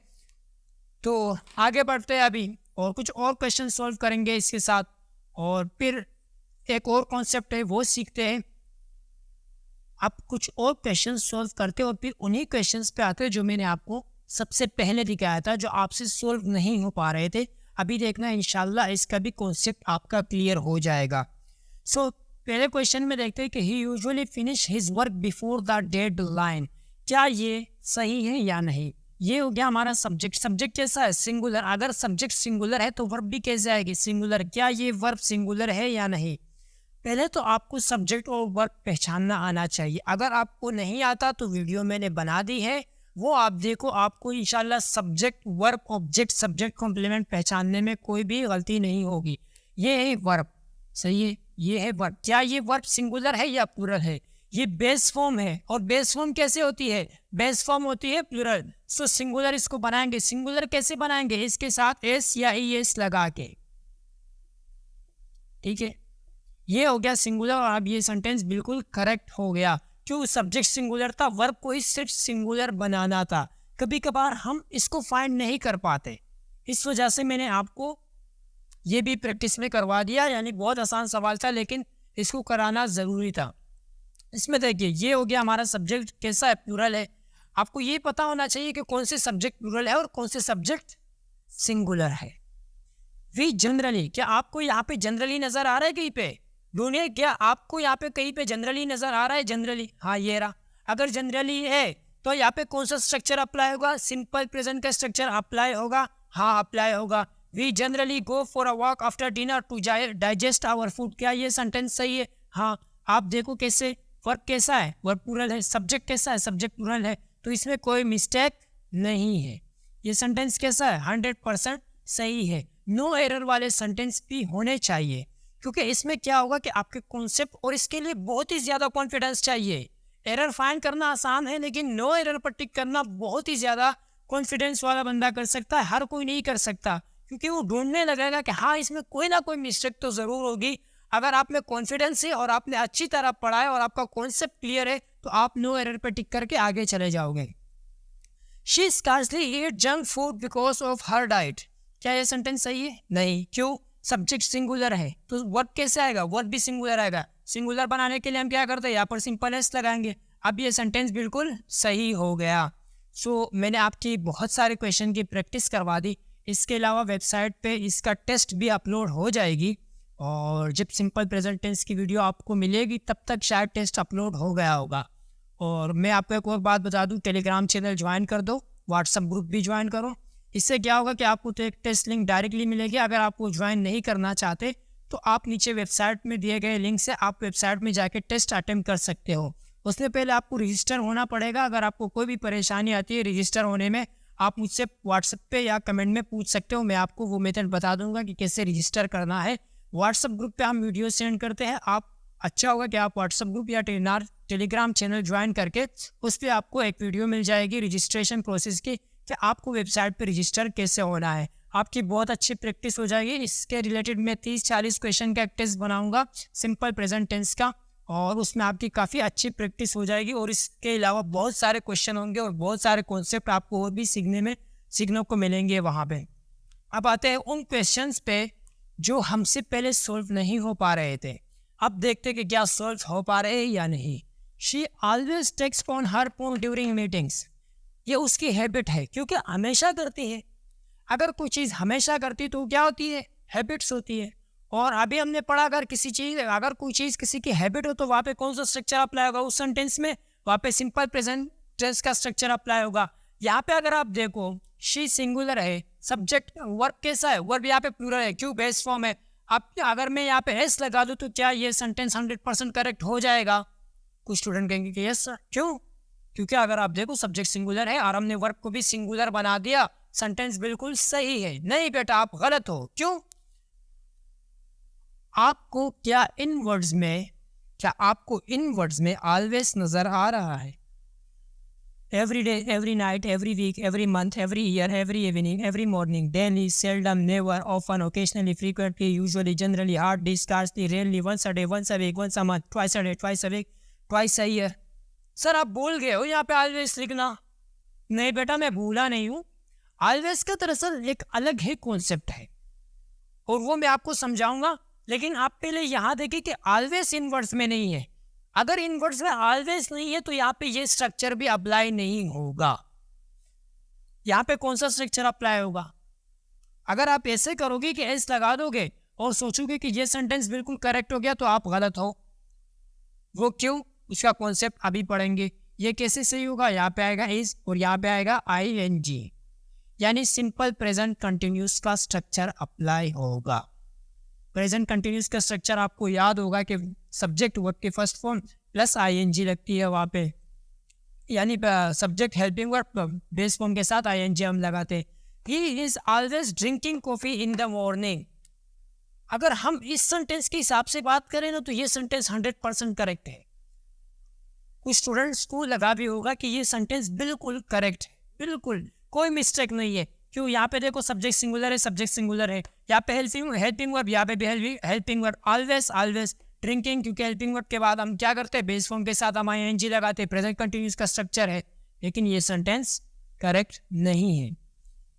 तो आगे बढ़ते हैं अभी और कुछ और क्वेश्चन सॉल्व करेंगे इसके साथ, और फिर एक और कॉन्सेप्ट है वो सीखते हैं। आप कुछ और क्वेश्चन सॉल्व करते और फिर उन्हीं क्वेश्चंस पे आते हैं जो मैंने आपको सबसे पहले दिखाया था, जो आपसे सॉल्व नहीं हो पा रहे थे। अभी देखना इंशाल्लाह इसका भी कॉन्सेप्ट आपका क्लियर हो जाएगा। सो पहले क्वेश्चन में देखते हैं कि he usually finish his work before the deadline. क्या ये सही है या नहीं? ये हो गया हमारा सब्जेक्ट। सब्जेक्ट कैसा है? सिंगुलर। अगर सब्जेक्ट सिंगुलर है तो वर्ब भी कैसे आएगी? सिंगुलर। क्या ये वर्ब सिंगुलर है या नहीं? पहले तो आपको सब्जेक्ट और वर्ब पहचानना आना चाहिए। अगर आपको नहीं आता तो वीडियो मैंने बना दी है, वो आप देखो। आपको इंशाल्लाह subject, verb, object, subject, complement पहचानने में कोई भी गलती नहीं होगी। ये है वर्ब, सही है, ये है वर्ब। क्या ये वर्ब सिंगुलर है या प्लूरल है? ये बेस फॉर्म है। और बेस फॉर्म कैसे होती है? बेस फॉर्म होती है प्लूरल। सो सिंगुलर इसको बनाएंगे। सिंगुलर कैसे बनाएंगे? इसके साथ एस या ई एस लगा के। ठीक है, ये हो गया सिंगुलर। और अब ये सेंटेंस बिल्कुल करेक्ट हो गया। क्यों? सब्जेक्ट सिंगुलर था, वर्ब को ही सिर्फ सिंगुलर बनाना था। कभी कभार हम इसको फाइंड नहीं कर पाते, इस वजह से मैंने आपको ये भी प्रैक्टिस में करवा दिया। यानी बहुत आसान सवाल था लेकिन इसको कराना ज़रूरी था। इसमें देखिए, ये हो गया हमारा सब्जेक्ट कैसा है? प्लूरल है। आपको ये पता होना चाहिए कि कौन से सब्जेक्ट प्लूरल है और कौन से सब्जेक्ट सिंगुलर है। वी जनरली, क्या आपको यहाँ पे जनरली नजर आ रहा है कहीं पे? ढूंढिए, क्या आपको यहाँ पे कहीं पे जनरली नजर आ रहा है? जनरली, हाँ ये रहा। अगर जनरली है तो यहाँ पे कौन सा स्ट्रक्चर अप्लाई होगा? सिंपल प्रेजेंट का स्ट्रक्चर अप्लाई होगा। हाँ अप्लाई होगा। We generally go for a walk after dinner to digest our food. क्या ये सेंटेंस सही है? हाँ। आप देखो कैसे, वर्ब कैसा है? वर्ब प्लूरल है। सब्जेक्ट कैसा है? सब्जेक्ट प्लूरल है। तो इसमें कोई मिस्टेक नहीं है। ये सेंटेंस कैसा है? 100% सही है। नो एरर वाले सेंटेंस भी होने चाहिए, क्योंकि इसमें क्या होगा कि आपके कॉन्सेप्ट और इसके लिए बहुत ही ज़्यादा कॉन्फिडेंस चाहिए। एरर फाइंड करना आसान है, लेकिन नो एरर पर टिक करना बहुत ही ज़्यादा कॉन्फिडेंस वाला बंदा कर सकता है। हर कोई नहीं कर सकता, क्योंकि वो ढूंढने लगेगा कि हाँ इसमें कोई ना कोई मिस्टेक तो ज़रूर होगी। अगर आप में कॉन्फिडेंस है और आपने अच्छी तरह पढ़ा है और आपका कॉन्सेप्ट क्लियर है तो आप नो एरर पर टिक करके आगे चले जाओगे। She scarcely eat junk food because of her diet. क्या ये सेंटेंस सही है? नहीं। क्यों? सब्जेक्ट सिंगुलर है तो वर्ब कैसे आएगा? वर्ब भी सिंगुलर आएगा। सिंगुलर बनाने के लिए हम क्या करते हैं? यहाँ पर सिंपल एस लगाएंगे। अब ये सेंटेंस बिल्कुल सही हो गया। सो मैंने आपकी बहुत सारे क्वेश्चन की प्रैक्टिस करवा दी। इसके अलावा वेबसाइट पे इसका टेस्ट भी अपलोड हो जाएगी, और जब सिंपल प्रेजेंट टेंस की वीडियो आपको मिलेगी तब तक शायद टेस्ट अपलोड हो गया होगा। और मैं आपको एक और बात बता दूँ, टेलीग्राम चैनल ज्वाइन कर दो, व्हाट्सएप ग्रुप भी ज्वाइन करो। इससे क्या होगा कि आपको तो एक टेस्ट लिंक डायरेक्टली मिलेगी। अगर आपको ज्वाइन नहीं करना चाहते तो आप नीचे वेबसाइट में दिए गए लिंक से आप वेबसाइट में जाके टेस्ट अटेम्प्ट कर सकते हो। उससे पहले आपको रजिस्टर होना पड़ेगा। अगर आपको कोई भी परेशानी आती है रजिस्टर होने में, आप मुझसे व्हाट्सएप पे या कमेंट में पूछ सकते हो। मैं आपको वो मेथड बता दूंगा कि कैसे रजिस्टर करना है। व्हाट्सएप ग्रुप पे हम वीडियो सेंड करते हैं। आप अच्छा होगा कि आप व्हाट्सएप ग्रुप या टेलीग्राम चैनल ज्वाइन करके उस पर आपको एक वीडियो मिल जाएगी रजिस्ट्रेशन प्रोसेस की, कि आपको वेबसाइट पे रजिस्टर कैसे होना है। आपकी बहुत अच्छी प्रैक्टिस हो जाएगी। इसके रिलेटेड मैं 30-40 क्वेश्चन का एक टेस्ट बनाऊंगा सिंपल प्रेजेंट टेंस का, और उसमें आपकी काफ़ी अच्छी प्रैक्टिस हो जाएगी। और इसके अलावा बहुत सारे क्वेश्चन होंगे और बहुत सारे कॉन्सेप्ट आपको और भी सीखने को मिलेंगे वहाँ पे। अब आते हैं उन क्वेश्चंस पे जो हमसे पहले सॉल्व नहीं हो पा रहे थे। अब देखते हैं कि क्या सॉल्व हो पा रहे हैं या नहीं। She always takes on her phone during meetings. ये उसकी हैबिट है, क्योंकि हमेशा करती है। अगर कोई चीज़ हमेशा करती तो क्या होती है? हैबिट्स होती है। और अभी हमने पढ़ा अगर कोई चीज़ किसी की हैबिट हो तो वहाँ पे कौन सा स्ट्रक्चर अप्लाई होगा उस सेंटेंस में? वहाँ पे सिंपल प्रेजेंट टेंस का स्ट्रक्चर अप्लाई होगा। यहाँ पे अगर आप देखो शी सिंगुलर है, सब्जेक्ट वर्ब कैसा है? वर्ब यहाँ पे प्लूरल है, क्यों? बेस फॉर्म है। अब अगर मैं यहाँ पे एस लगा दूँ तो क्या ये सेंटेंस 100% करेक्ट हो जाएगा? कुछ स्टूडेंट कहेंगे कि यस सर। क्यों? क्योंकि अगर आप देखो सब्जेक्ट सिंगुलर है और हमने वर्ब को भी सिंगुलर बना दिया, सेंटेंस बिल्कुल सही है। नहीं बेटा, आप गलत हो। क्यों? आपको इन वर्ड्स में ऑलवेज नजर आ रहा है? Every day, every night, every week, every month, every year, every evening, every morning, daily, seldom, never, often, occasionally, frequently, usually, generally, hardly, scarcely, rarely, once a day, once a week, once a month, twice a day, twice a week, twice a year. Sir आप भूल गए हो यहाँ पे always लिखना। नहीं बेटा, मैं भूला नहीं हूँ। ऑलवेज का दरअसल एक अलग ही कॉन्सेप्ट है और वो मैं आपको समझाऊंगा। लेकिन आप पहले यहाँ देखिए कि ऑलवेज इन वर्ड्स में नहीं है। अगर इन वर्ड्स में ऑलवेज नहीं है तो यहाँ पे ये स्ट्रक्चर भी अप्लाई नहीं होगा। यहाँ पे कौन सा स्ट्रक्चर अप्लाई होगा? अगर आप ऐसे करोगे कि एस लगा दोगे और सोचोगे कि ये सेंटेंस बिल्कुल करेक्ट हो गया तो आप गलत हो। वो क्यों? उसका कॉन्सेप्ट अभी पढ़ेंगे। ये कैसे सही होगा? यहाँ पे आएगा इज और यहाँ पे आएगा ING, यानी सिंपल प्रेजेंट कंटिन्यूस का स्ट्रक्चर अप्लाई होगा। प्रेजेंट कंटिन्यूस का स्ट्रक्चर आपको याद होगा कि सब्जेक्ट वर्ब के फर्स्ट फॉर्म प्लस ING लगती है वहाँ पे, यानी subject helping verb base form के साथ ING हम लगाते हैं। He is always drinking coffee in the morning. अगर हम इस सेंटेंस के हिसाब से बात करें ना तो ये सेंटेंस 100% करेक्ट है। कुछ स्टूडेंट्स को लगा भी होगा कि ये सेंटेंस बिल्कुल करेक्ट है, बिल्कुल कोई मिस्टेक नहीं है। क्यों? यहाँ पे देखो सब्जेक्ट सिंगुलर है, यहाँ पे हेल्पिंग वर्ब, यहाँ पे भी हेल्पिंग वर्ब, ऑलवेज ड्रिंकिंग, क्योंकि हेल्पिंग वर्ब के बाद हम क्या करते हैं? बेस फॉर्म के साथ हम ING लगाते हैं। प्रेजेंट कंटिन्यूस का स्ट्रक्चर है, लेकिन ये सेंटेंस करेक्ट नहीं है।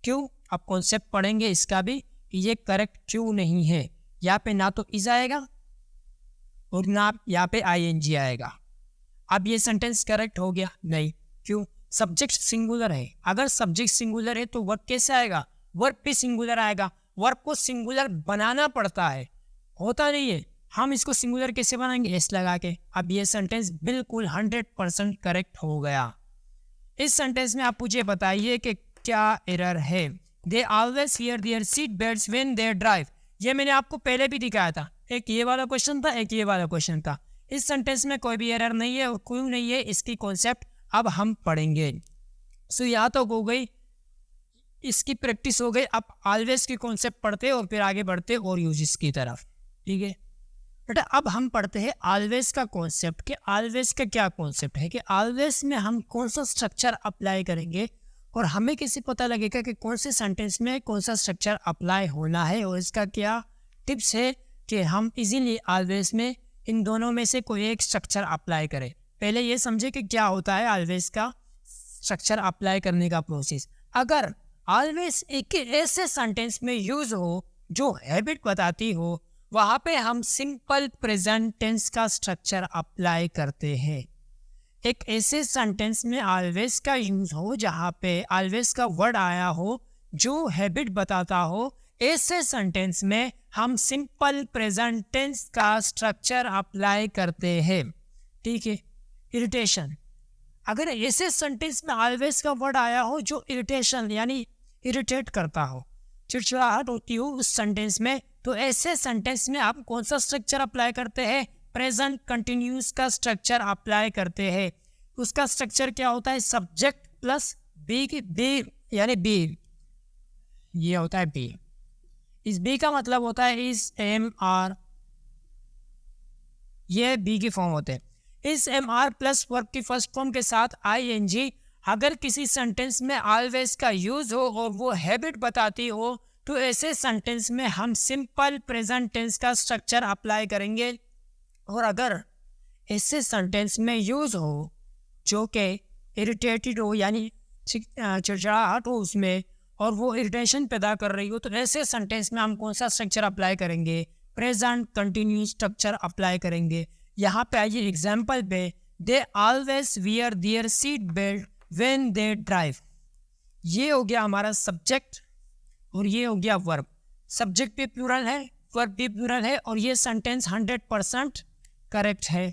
क्यों? आप कॉन्सेप्ट पढ़ेंगे इसका भी कि ये करेक्ट क्यों नहीं है। यहाँ पे ना तो इज आएगा और ना यहाँ पे ING आएगा। अब ये सेंटेंस करेक्ट हो गया? नहीं। क्यों? सब्जेक्ट सिंगुलर है। अगर सब्जेक्ट सिंगुलर है तो वर्ब कैसे आएगा? वर्ब भी सिंगुलर आएगा। वर्ब को सिंगुलर बनाना पड़ता है, होता नहीं है। हम इसको सिंगुलर कैसे बनाएंगे? एस लगा के। अब ये सेंटेंस बिल्कुल 100% करेक्ट हो गया। इस सेंटेंस में आप मुझे बताइए कि क्या एरर है? They always here there seat belts when they drive. ये मैंने आपको पहले भी दिखाया था। एक ये वाला क्वेश्चन था, एक ये वाला क्वेश्चन था। इस सेंटेंस में कोई भी एरर नहीं है और क्यों नहीं है इसकी कॉन्सेप्ट अब हम पढ़ेंगे। सो यहाँ तो हो गई, इसकी प्रैक्टिस हो गई। अब ऑलवेज की कॉन्सेप्ट पढ़ते और फिर आगे बढ़ते और यूजेस की तरफ। ठीक है बेटा, अब हम पढ़ते हैं ऑलवेज का कॉन्सेप्ट कि ऑलवेज का क्या कॉन्सेप्ट है, कि ऑलवेज में हम कौन सा स्ट्रक्चर अप्लाई करेंगे और हमें कैसे पता लगेगा कि कौन से सेंटेंस में कौन सा स्ट्रक्चर अप्लाई होना है, और इसका क्या टिप्स है कि हम इजीली ऑलवेज में इन दोनों में से कोई एक स्ट्रक्चर अप्लाई करें। पहले ये समझे कि क्या होता है ऑलवेज का स्ट्रक्चर अप्लाई करने का प्रोसेस। अगर ऑलवेज एक ऐसे सेंटेंस में यूज हो जो हैबिट बताती हो, वहाँ पे हम सिंपल प्रेजेंट टेंस का स्ट्रक्चर अप्लाई करते हैं। एक ऐसे सेंटेंस में ऑलवेज का यूज हो जहाँ पे ऑलवेज का वर्ड आया हो जो हैबिट बताता हो, ऐसे सेंटेंस में हम सिंपल प्रेजेंट टेंस का स्ट्रक्चर अप्लाई करते हैं। ठीक है। इरिटेशन, अगर ऐसे सेंटेंस में ऑलवेज का वर्ड आया हो जो इरिटेशन यानी इरिटेट करता हो, चिड़चिड़ाहट होती हो उस सेंटेंस में, तो ऐसे सेंटेंस में आप कौन सा स्ट्रक्चर अप्लाई करते हैं? प्रेजेंट कंटिन्यूस का स्ट्रक्चर अप्लाई करते हैं। उसका स्ट्रक्चर क्या होता है? सब्जेक्ट प्लस बी यानी बी, ये होता है बी। इस बी का मतलब होता है इस MR, ये बी की फॉर्म होते हैं। इस MR प्लस वर्ब की फर्स्ट फॉर्म के साथ ING। अगर किसी सेंटेंस में ऑलवेज का यूज हो और वो हैबिट बताती हो तो ऐसे सेंटेंस में हम सिंपल प्रेजेंट टेंस का स्ट्रक्चर अप्लाई करेंगे। और अगर ऐसे सेंटेंस में यूज़ हो जो कि इरिटेटेड हो, यानी चिड़चिड़ाहट हो उसमें, और वो इरिटेशन पैदा कर रही हो, तो ऐसे सेंटेंस में हम कौन सा स्ट्रक्चर अप्लाई करेंगे? प्रेजेंट कंटिन्यूस स्ट्रक्चर अप्लाई करेंगे। यहाँ पे आइए एग्जाम्पल पे, they always wear there seat belt when they drive. ये हो गया हमारा सब्जेक्ट और ये हो गया वर्ब। सब्जेक्ट भी प्लूरल है, वर्ब भी प्लूरल है, और ये सेंटेंस 100% करेक्ट है।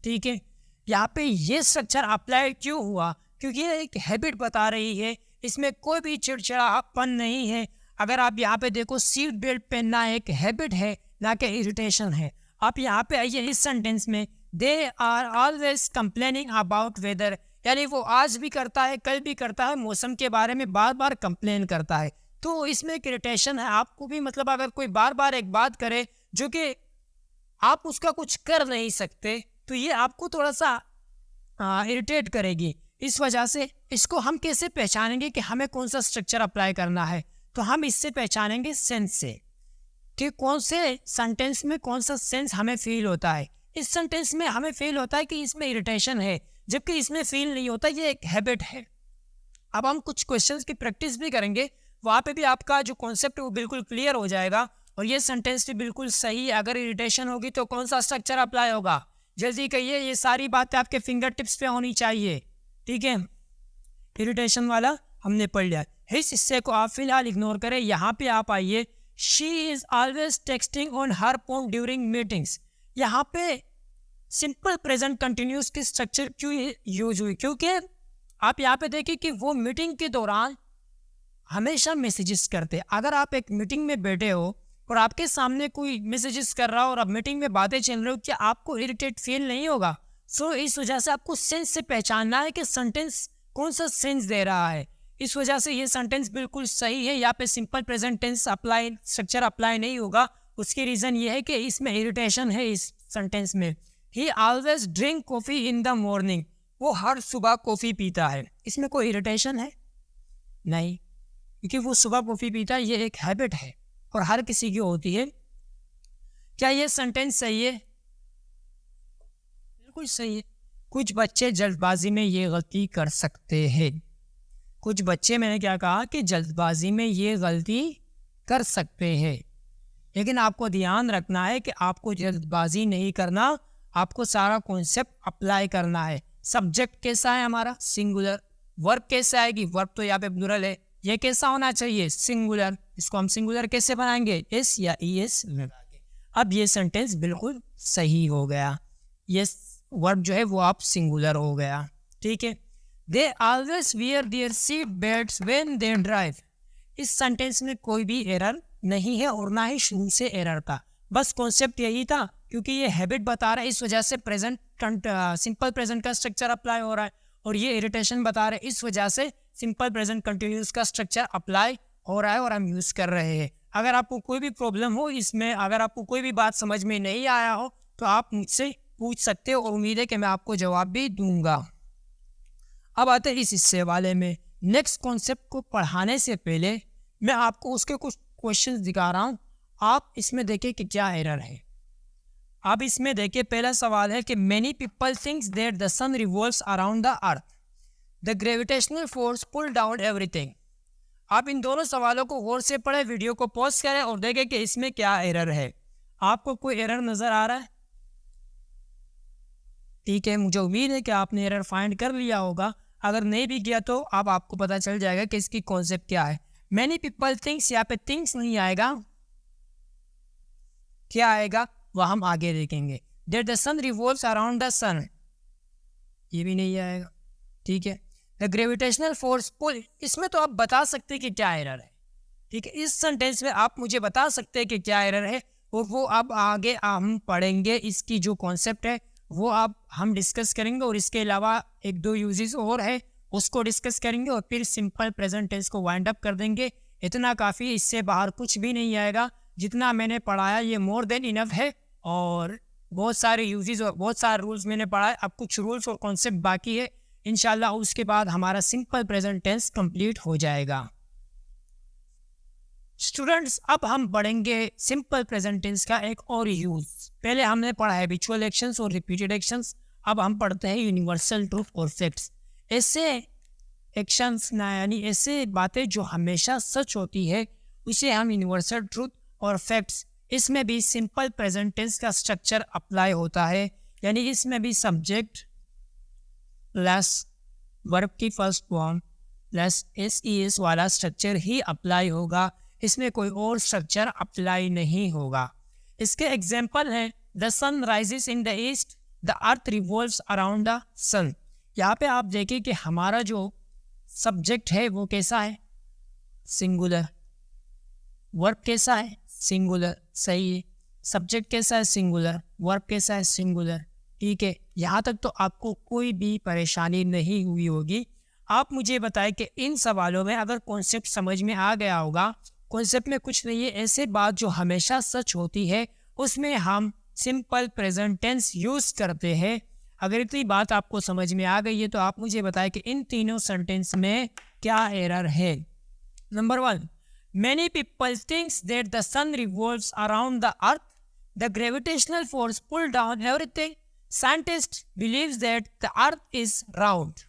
ठीक है, यहाँ पे ये स्ट्रक्चर अप्लाई क्यों हुआ? क्योंकि ये एक हैबिट बता रही है, इसमें कोई भी चिड़चिड़ापन नहीं है। अगर आप यहाँ पे देखो, सीट बेल्ट पहनना एक हैबिट है, ना कि इरिटेशन है। आप यहाँ पे आइए इस सेंटेंस में, they are always complaining about weather, यानी वो आज भी करता है, कल भी करता है, मौसम के बारे में बार बार कंप्लेन करता है। तो इसमें एक इरिटेशन है। आपको भी मतलब अगर कोई बार बार एक बात करे जो कि आप उसका कुछ कर नहीं सकते, तो ये आपको थोड़ा सा इरिटेट करेगी। इस वजह से इसको हम कैसे पहचानेंगे कि हमें कौन सा स्ट्रक्चर अप्लाई करना है? तो हम इससे पहचानेंगे सेंस से, कि कौन से सेंटेंस में कौन सा सेंस हमें फील होता है। इस सेंटेंस में हमें फील होता है कि इसमें इरिटेशन है, जबकि इसमें फील नहीं होता, ये एक हैबिट है। अब हम कुछ क्वेश्चंस की प्रैक्टिस भी करेंगे, वहाँ पे भी आपका जो कॉन्सेप्ट है वो बिल्कुल क्लियर हो जाएगा। और ये सेंटेंस भी बिल्कुल सही है। अगर इरिटेशन होगी तो कौन सा स्ट्रक्चर अप्लाई होगा? जल्दी कहिए, ये सारी बातें आपके फिंगर टिप्स पे होनी चाहिए। ठीक है, इरिटेशन वाला हमने पढ़ लिया। इस हिस्से को आप फिलहाल इग्नोर करें। यहाँ पे आप आइए, she is always texting on her phone during meetings. यहाँ पे सिंपल प्रेजेंट कंटिन्यूस की स्ट्रक्चर क्यों यूज हुई? क्योंकि आप यहाँ पे देखिए कि वो मीटिंग के दौरान हमेशा मैसेजेस करते। अगर आप एक मीटिंग में बैठे हो और आपके सामने कोई मैसेजेस कर रहा हो और अब मीटिंग में बातें चल रही हो, क्या आपको इरिटेट फील नहीं होगा? सो इस वजह से आपको सेंस से पहचानना है कि सेंटेंस कौन सा सेंस दे रहा है। इस वजह से ये सेंटेंस बिल्कुल सही है। यहाँ पे simple present tense apply structure apply नहीं होगा। उसकी रीज़न ये है कि इसमें इरिटेशन है। इस सेंटेंस में ही always drink coffee in the morning, वो हर सुबह कॉफ़ी पीता है। इसमें कोई इरिटेशन है नहीं, क्योंकि वो सुबह कॉफ़ी पीता है, ये एक हैबिट है और हर किसी की होती है। क्या ये सेंटेंस सही है? बिल्कुल सही है। कुछ बच्चे जल्दबाजी में ये गलती कर सकते हैं। कुछ बच्चे, मैंने क्या कहा कि जल्दबाजी में ये गलती कर सकते हैं, लेकिन आपको ध्यान रखना है कि आपको जल्दबाजी नहीं करना, आपको सारा कॉन्सेप्ट अप्लाई करना है। सब्जेक्ट कैसा है हमारा? सिंगुलर। वर्ब कैसे आएगी? वर्ब तो यहाँ पे प्लूरल है। ये कैसा होना चाहिए? सिंगुलर। इसको हम सिंगुलर कैसे बनाएंगे? एस या ई एस लगा के। अब ये सेंटेंस बिल्कुल सही हो गया। ये वर्ब जो है वो आप सिंगुलर हो गया। ठीक है, they always wear there seat belts when they drive. इस सेंटेंस में कोई भी एरर नहीं है और ना ही शुरू से एरर था, बस कॉन्सेप्ट यही था। क्योंकि ये हैबिट बता रहा है, इस वजह से प्रेजेंट सिंपल प्रेजेंट का स्ट्रक्चर अप्लाई हो रहा है, और ये इरिटेशन बता रहे हैं, इस वजह से सिंपल प्रेजेंट कंटिन्यूस का स्ट्रक्चर अप्लाई हो रहा है और हम यूज़ कर रहे हैं। अगर आपको कोई भी प्रॉब्लम हो इसमें, अगर आपको कोई भी बात समझ में नहीं आया हो, तो आप मुझसे पूछ सकते हो और उम्मीद है कि मैं आपको जवाब भी दूंगा। अब आते हैं इस हिस्से वाले में। नेक्स्ट कॉन्सेप्ट को पढ़ाने से पहले मैं आपको उसके कुछ क्वेश्चंस दिखा रहा हूँ। आप इसमें देखिए कि क्या एरर है। आप इसमें देखिए, पहला सवाल है कि many people thinks that the sun revolves around the earth, the gravitational force pull down everything. आप इन दोनों सवालों को गौर से पढ़ें, वीडियो को पॉज करें और देखें कि इसमें क्या एरर है। आपको कोई एरर नज़र आ रहा है? ठीक है, मुझे उम्मीद है कि आपने एरर फाइंड कर लिया होगा। अगर नहीं भी किया तो अब आपको पता चल जाएगा कि इसकी कॉन्सेप्ट क्या है। मैनी पीपल थिंक्स, यहाँ पे थिंक्स नहीं आएगा, क्या आएगा वह हम आगे देखेंगे। That the sun revolves around the sun, ये भी नहीं आएगा। ठीक है, द ग्रेविटेशनल फोर्स पुल, इसमें तो आप बता सकते हैं कि क्या एरर है। ठीक है, इस सेंटेंस में आप मुझे बता सकते हैं कि क्या एरर है, और वो अब आगे हम पढ़ेंगे। इसकी जो कॉन्सेप्ट है वो अब हम डिस्कस करेंगे, और इसके अलावा एक दो यूजेस और है उसको डिस्कस करेंगे, और फिर सिंपल प्रेजेंट टेंस को वाइंड अप कर देंगे। इतना काफ़ी, इससे बाहर कुछ भी नहीं आएगा। जितना मैंने पढ़ाया ये मोर देन इनफ है, और बहुत सारे यूजेस और बहुत सारे रूल्स मैंने पढ़ाए। अब कुछ रूल्स और कॉन्सेप्ट बाकी है, इंशाल्लाह उसके बाद हमारा सिंपल प्रेजेंट टेंस कंप्लीट हो जाएगा। स्टूडेंट्स, अब हम पढ़ेंगे सिंपल प्रेजेंट टेंस का एक और यूज। पहले हमने पढ़ा है हैबिचुअल एक्शंस और रिपीटेड एक्शंस, अब हम पढ़ते हैं यूनिवर्सल ट्रूथ और फैक्ट्स। ऐसे एक्शंस ना, यानी ऐसे बातें जो हमेशा सच होती है, उसे हम यूनिवर्सल ट्रूथ और फैक्ट्स। इसमें भी सिंपल प्रेजेंट टेंस का स्ट्रक्चर अप्लाई होता है, यानी इसमें भी सब्जेक्ट प्लस वर्ब की फर्स्ट फॉर्म प्लस एस वाला स्ट्रक्चर ही अप्लाई होगा, इसमें कोई और स्ट्रक्चर अप्लाई नहीं होगा। इसके एग्जाम्पल हैं the sun rises in the east, the earth revolves around the sun. यहाँ पे आप देखिए कि हमारा जो सब्जेक्ट है वो कैसा है, सिंगुलर। वर्ब कैसा है, सिंगुलर, सही है। सब्जेक्ट कैसा है, सिंगुलर। वर्ब कैसा है, सिंगुलर। ठीक है, यहाँ तक तो आपको कोई भी परेशानी नहीं हुई होगी। आप मुझे बताएं कि इन सवालों में अगर कॉन्सेप्ट समझ में आ गया होगा। कॉन्सेप्ट में कुछ नहीं है, ऐसे बात जो हमेशा सच होती है उसमें हम सिंपल प्रेजेंट टेंस यूज़ करते हैं। अगर इतनी बात आपको समझ में आ गई है तो आप मुझे बताएं कि इन तीनों सेंटेंस में क्या एरर है। Number 1, many people thinks that the sun revolves around the earth, the gravitational force pull down everything, scientist believes that the earth is round।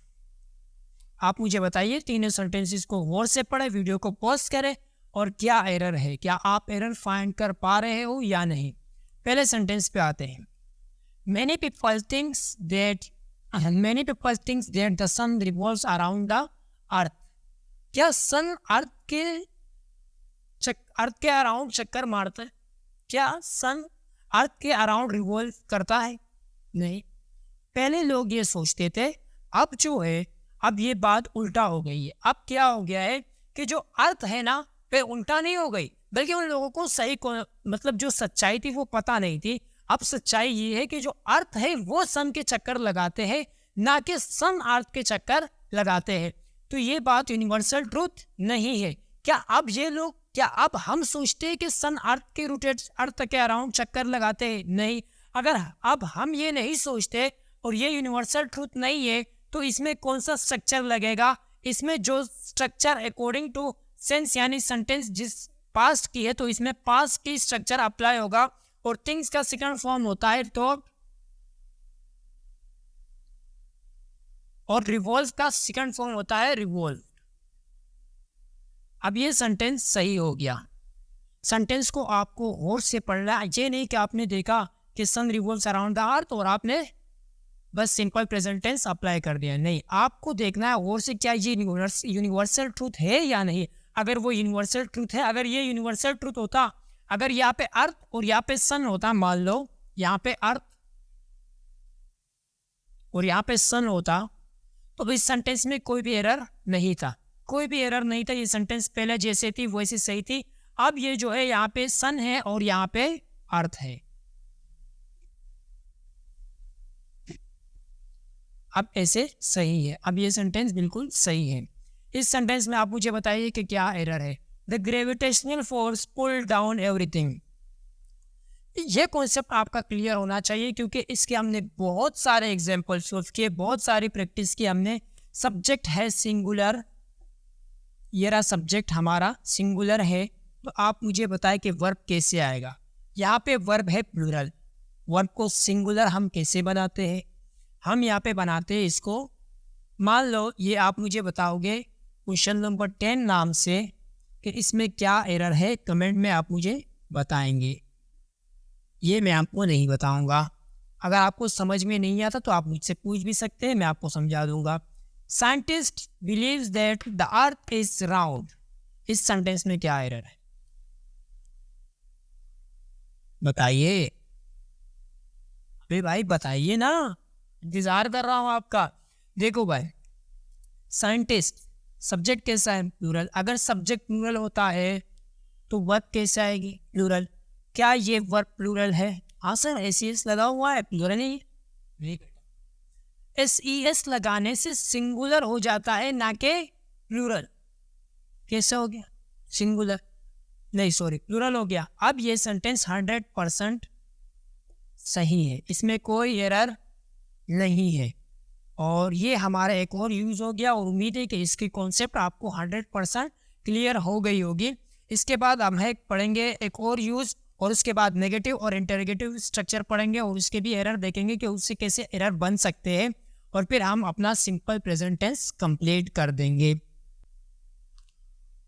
आप मुझे बताइए, तीनों सेंटेंसेस को गौर से पढ़े, वीडियो को पॉज करें और क्या एरर है, क्या आप एरर फाइंड कर पा रहे हो या नहीं। पहले सेंटेंस पे आते हैं। Many people thinks that the sun revolves around the earth। क्या सन अर्थ के अराउंड चक्कर मारता है? क्या सन अर्थ के अराउंड रिवॉल्व करता है? नहीं। पहले लोग ये सोचते थे, अब जो है, अब ये बात उल्टा हो गई है। अब क्या हो गया है कि जो अर्थ है ना, पे उल्टा नहीं हो गई, बल्कि उन लोगों को सही मतलब जो सच्चाई थी वो पता नहीं थी। अब सच्चाई ये है कि जो अर्थ है वो सन के चक्कर लगाते हैं, ना कि सन अर्थ के चक्कर लगाते हैं। तो ये बात यूनिवर्सल ट्रूथ नहीं है। क्या अब हम सोचते हैं कि सन अर्थ के रोटेट अर्थ के अराउंड चक्कर लगाते हैं? नहीं। अगर अब हम ये नहीं सोचते और ये यूनिवर्सल ट्रूथ नहीं है तो इसमें कौन सा स्ट्रक्चर लगेगा? इसमें जो स्ट्रक्चर अकॉर्डिंग टू सेंस, यानी सेंटेंस जिस पास्ट की है तो इसमें पास्ट की स्ट्रक्चर अप्लाई होगा। और थिंग्स का सेकंड फॉर्म होता है तो, और रिवॉल्व का सेकंड फॉर्म होता है रिवॉल्व। अब ये सेंटेंस सही हो गया। सेंटेंस को आपको गौर से पढ़ना है, ये नहीं कि आपने देखा कि सन रिवॉल्व्स अराउंड द अर्थ और आपने बस सिंपल प्रेजेंट टेंस अप्लाई कर दिया। नहीं, आपको देखना है गौर से, क्या ये यूनिवर्सल ट्रूथ है या नहीं। अगर वो यूनिवर्सल ट्रूथ है, अगर ये यूनिवर्सल ट्रूथ होता, अगर यहाँ पे अर्थ और यहाँ पे सन होता, मान लो यहाँ पे अर्थ और यहाँ पे सन होता, तो इस सेंटेंस में कोई भी एरर नहीं था, कोई भी एरर नहीं था। ये सेंटेंस पहले जैसे थी वैसे सही थी। अब ये जो है यहाँ पे सन है और यहाँ पे अर्थ है। अब ऐसे सही है, अब ये सेंटेंस बिल्कुल सही है। इस सेंटेंस में आप मुझे बताइए कि क्या एरर है। The gravitational force pull down everything. ये कॉन्सेप्ट आपका क्लियर होना चाहिए, क्योंकि इसके हमने बहुत सारे एग्जाम्पल सोल्व किए, बहुत सारी प्रैक्टिस की हमने। सब्जेक्ट है सिंगुलर, ये रहा सब्जेक्ट हमारा सिंगुलर है, तो आप मुझे बताएं कि वर्ब कैसे आएगा। यहाँ पे वर्ब है प्लूरल। वर्ब को सिंगुलर हम कैसे बनाते हैं? हम यहाँ पे बनाते हैं इसको, मान लो ये आप मुझे बताओगे क्वेश्चन नंबर 10 नाम से कि इसमें क्या एरर है, कमेंट में आप मुझे बताएंगे। ये मैं आपको नहीं बताऊंगा। अगर आपको समझ में नहीं आता तो आप मुझसे पूछ भी सकते हैं, मैं आपको समझा दूंगा। Scientist believes that the earth is round. इस सेंटेंस में क्या एरर है बताइए। अरे भाई बताइए ना, इंतजार कर रहा हूं आपका। देखो भाई, साइंटिस्ट सब्जेक्ट कैसा है? प्लूरल। अगर सब्जेक्ट प्लूरल होता है तो वर्ब कैसे आएगी? प्लूरल। क्या ये वर्ब प्लूरल है? हाँ सर, एस लगा हुआ है, प्लूरल नहीं है। एस लगाने से सिंगुलर हो जाता है, ना कि प्लूरल। कैसे हो गया? सिंगुलर नहीं, सॉरी, प्लूरल हो गया। अब ये सेंटेंस 100% सही है, इसमें कोई एरर नहीं है। और ये हमारा एक और यूज हो गया, और उम्मीद है कि इसकी कॉन्सेप्ट आपको 100% क्लियर हो गई होगी। इसके बाद हम पढ़ेंगे एक और यूज़, और उसके बाद नेगेटिव और इंटरोगेटिव स्ट्रक्चर पढ़ेंगे और उसके भी एरर देखेंगे कि उससे कैसे एरर बन सकते हैं, और फिर हम अपना सिंपल प्रेजेंट टेंस कंप्लीट कर देंगे।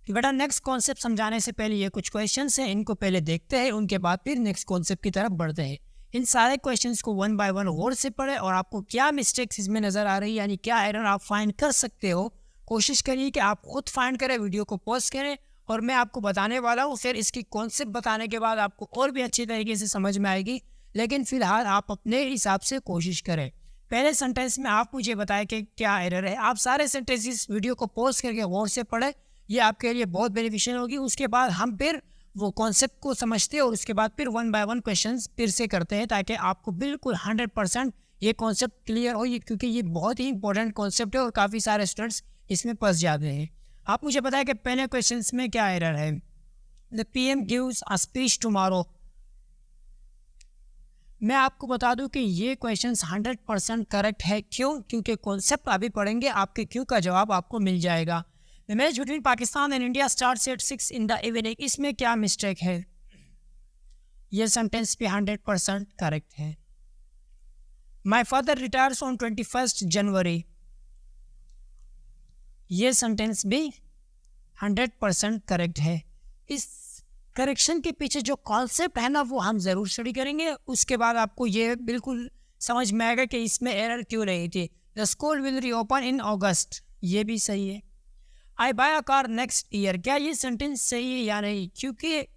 बेटा नेक्स्ट कॉन्सेप्ट समझाने से पहले ये कुछ क्वेश्चंस हैं, इनको पहले देखते हैं, उनके बाद फिर नेक्स्ट कॉन्सेप्ट की तरफ बढ़ते हैं। इन सारे क्वेश्चंस को वन बाय वन गौर से पढ़ें और आपको क्या मिस्टेक्स इसमें नज़र आ रही है, यानी क्या एरर आप फाइंड कर सकते हो, कोशिश करिए कि आप खुद फाइंड करें, वीडियो को पॉज करें और मैं आपको बताने वाला हूँ। फिर इसकी कॉन्सेप्ट बताने के बाद आपको और भी अच्छी तरीके से समझ में आएगी, लेकिन फिलहाल आप अपने हिसाब से कोशिश करें। पहले सेंटेंस में आप मुझे बताएं कि क्या एरर है। आप सारे सेंटेंसेस वीडियो को पॉज करके गौर से पढ़ें, ये आपके लिए बहुत बेनिफिशियल होगी। उसके बाद हम फिर वो कॉन्सेप्ट को समझते हैं और उसके बाद फिर वन बाय वन क्वेश्चंस फिर से करते हैं, ताकि आपको बिल्कुल 100% ये कॉन्सेप्ट क्लियर हो, क्योंकि ये बहुत ही इंपॉर्टेंट कॉन्सेप्ट है और काफ़ी सारे स्टूडेंट्स इसमें फंस जाते हैं। आप मुझे बताएं कि पहले क्वेश्चंस में क्या एरर है। The PM gives a speech tomorrow. मैं आपको बता दूं कि ये क्वेश्चंस 100% करेक्ट है। क्यों? क्योंकि कॉन्सेप्ट अभी पढ़ेंगे, आपके क्यों का जवाब आपको मिल जाएगा। The match between Pakistan and India starts at 6 in the evening. इसमें क्या मिस्टेक है? ये सेंटेंस भी 100% करेक्ट है। माई फादर रिटायर्स ऑन 21 जनवरी। ये सेंटेंस भी 100% करेक्ट है। इस करेक्शन के पीछे जो कॉन्सेप्ट है ना, वो हम ज़रूर स्टडी करेंगे। उसके बाद आपको ये बिल्कुल समझ में आएगा कि इसमें एरर क्यों रही थी। The school will reopen in August. ये भी सही है। I buy a car next year. क्या ये सेंटेंस सही है या नहीं? क्योंकि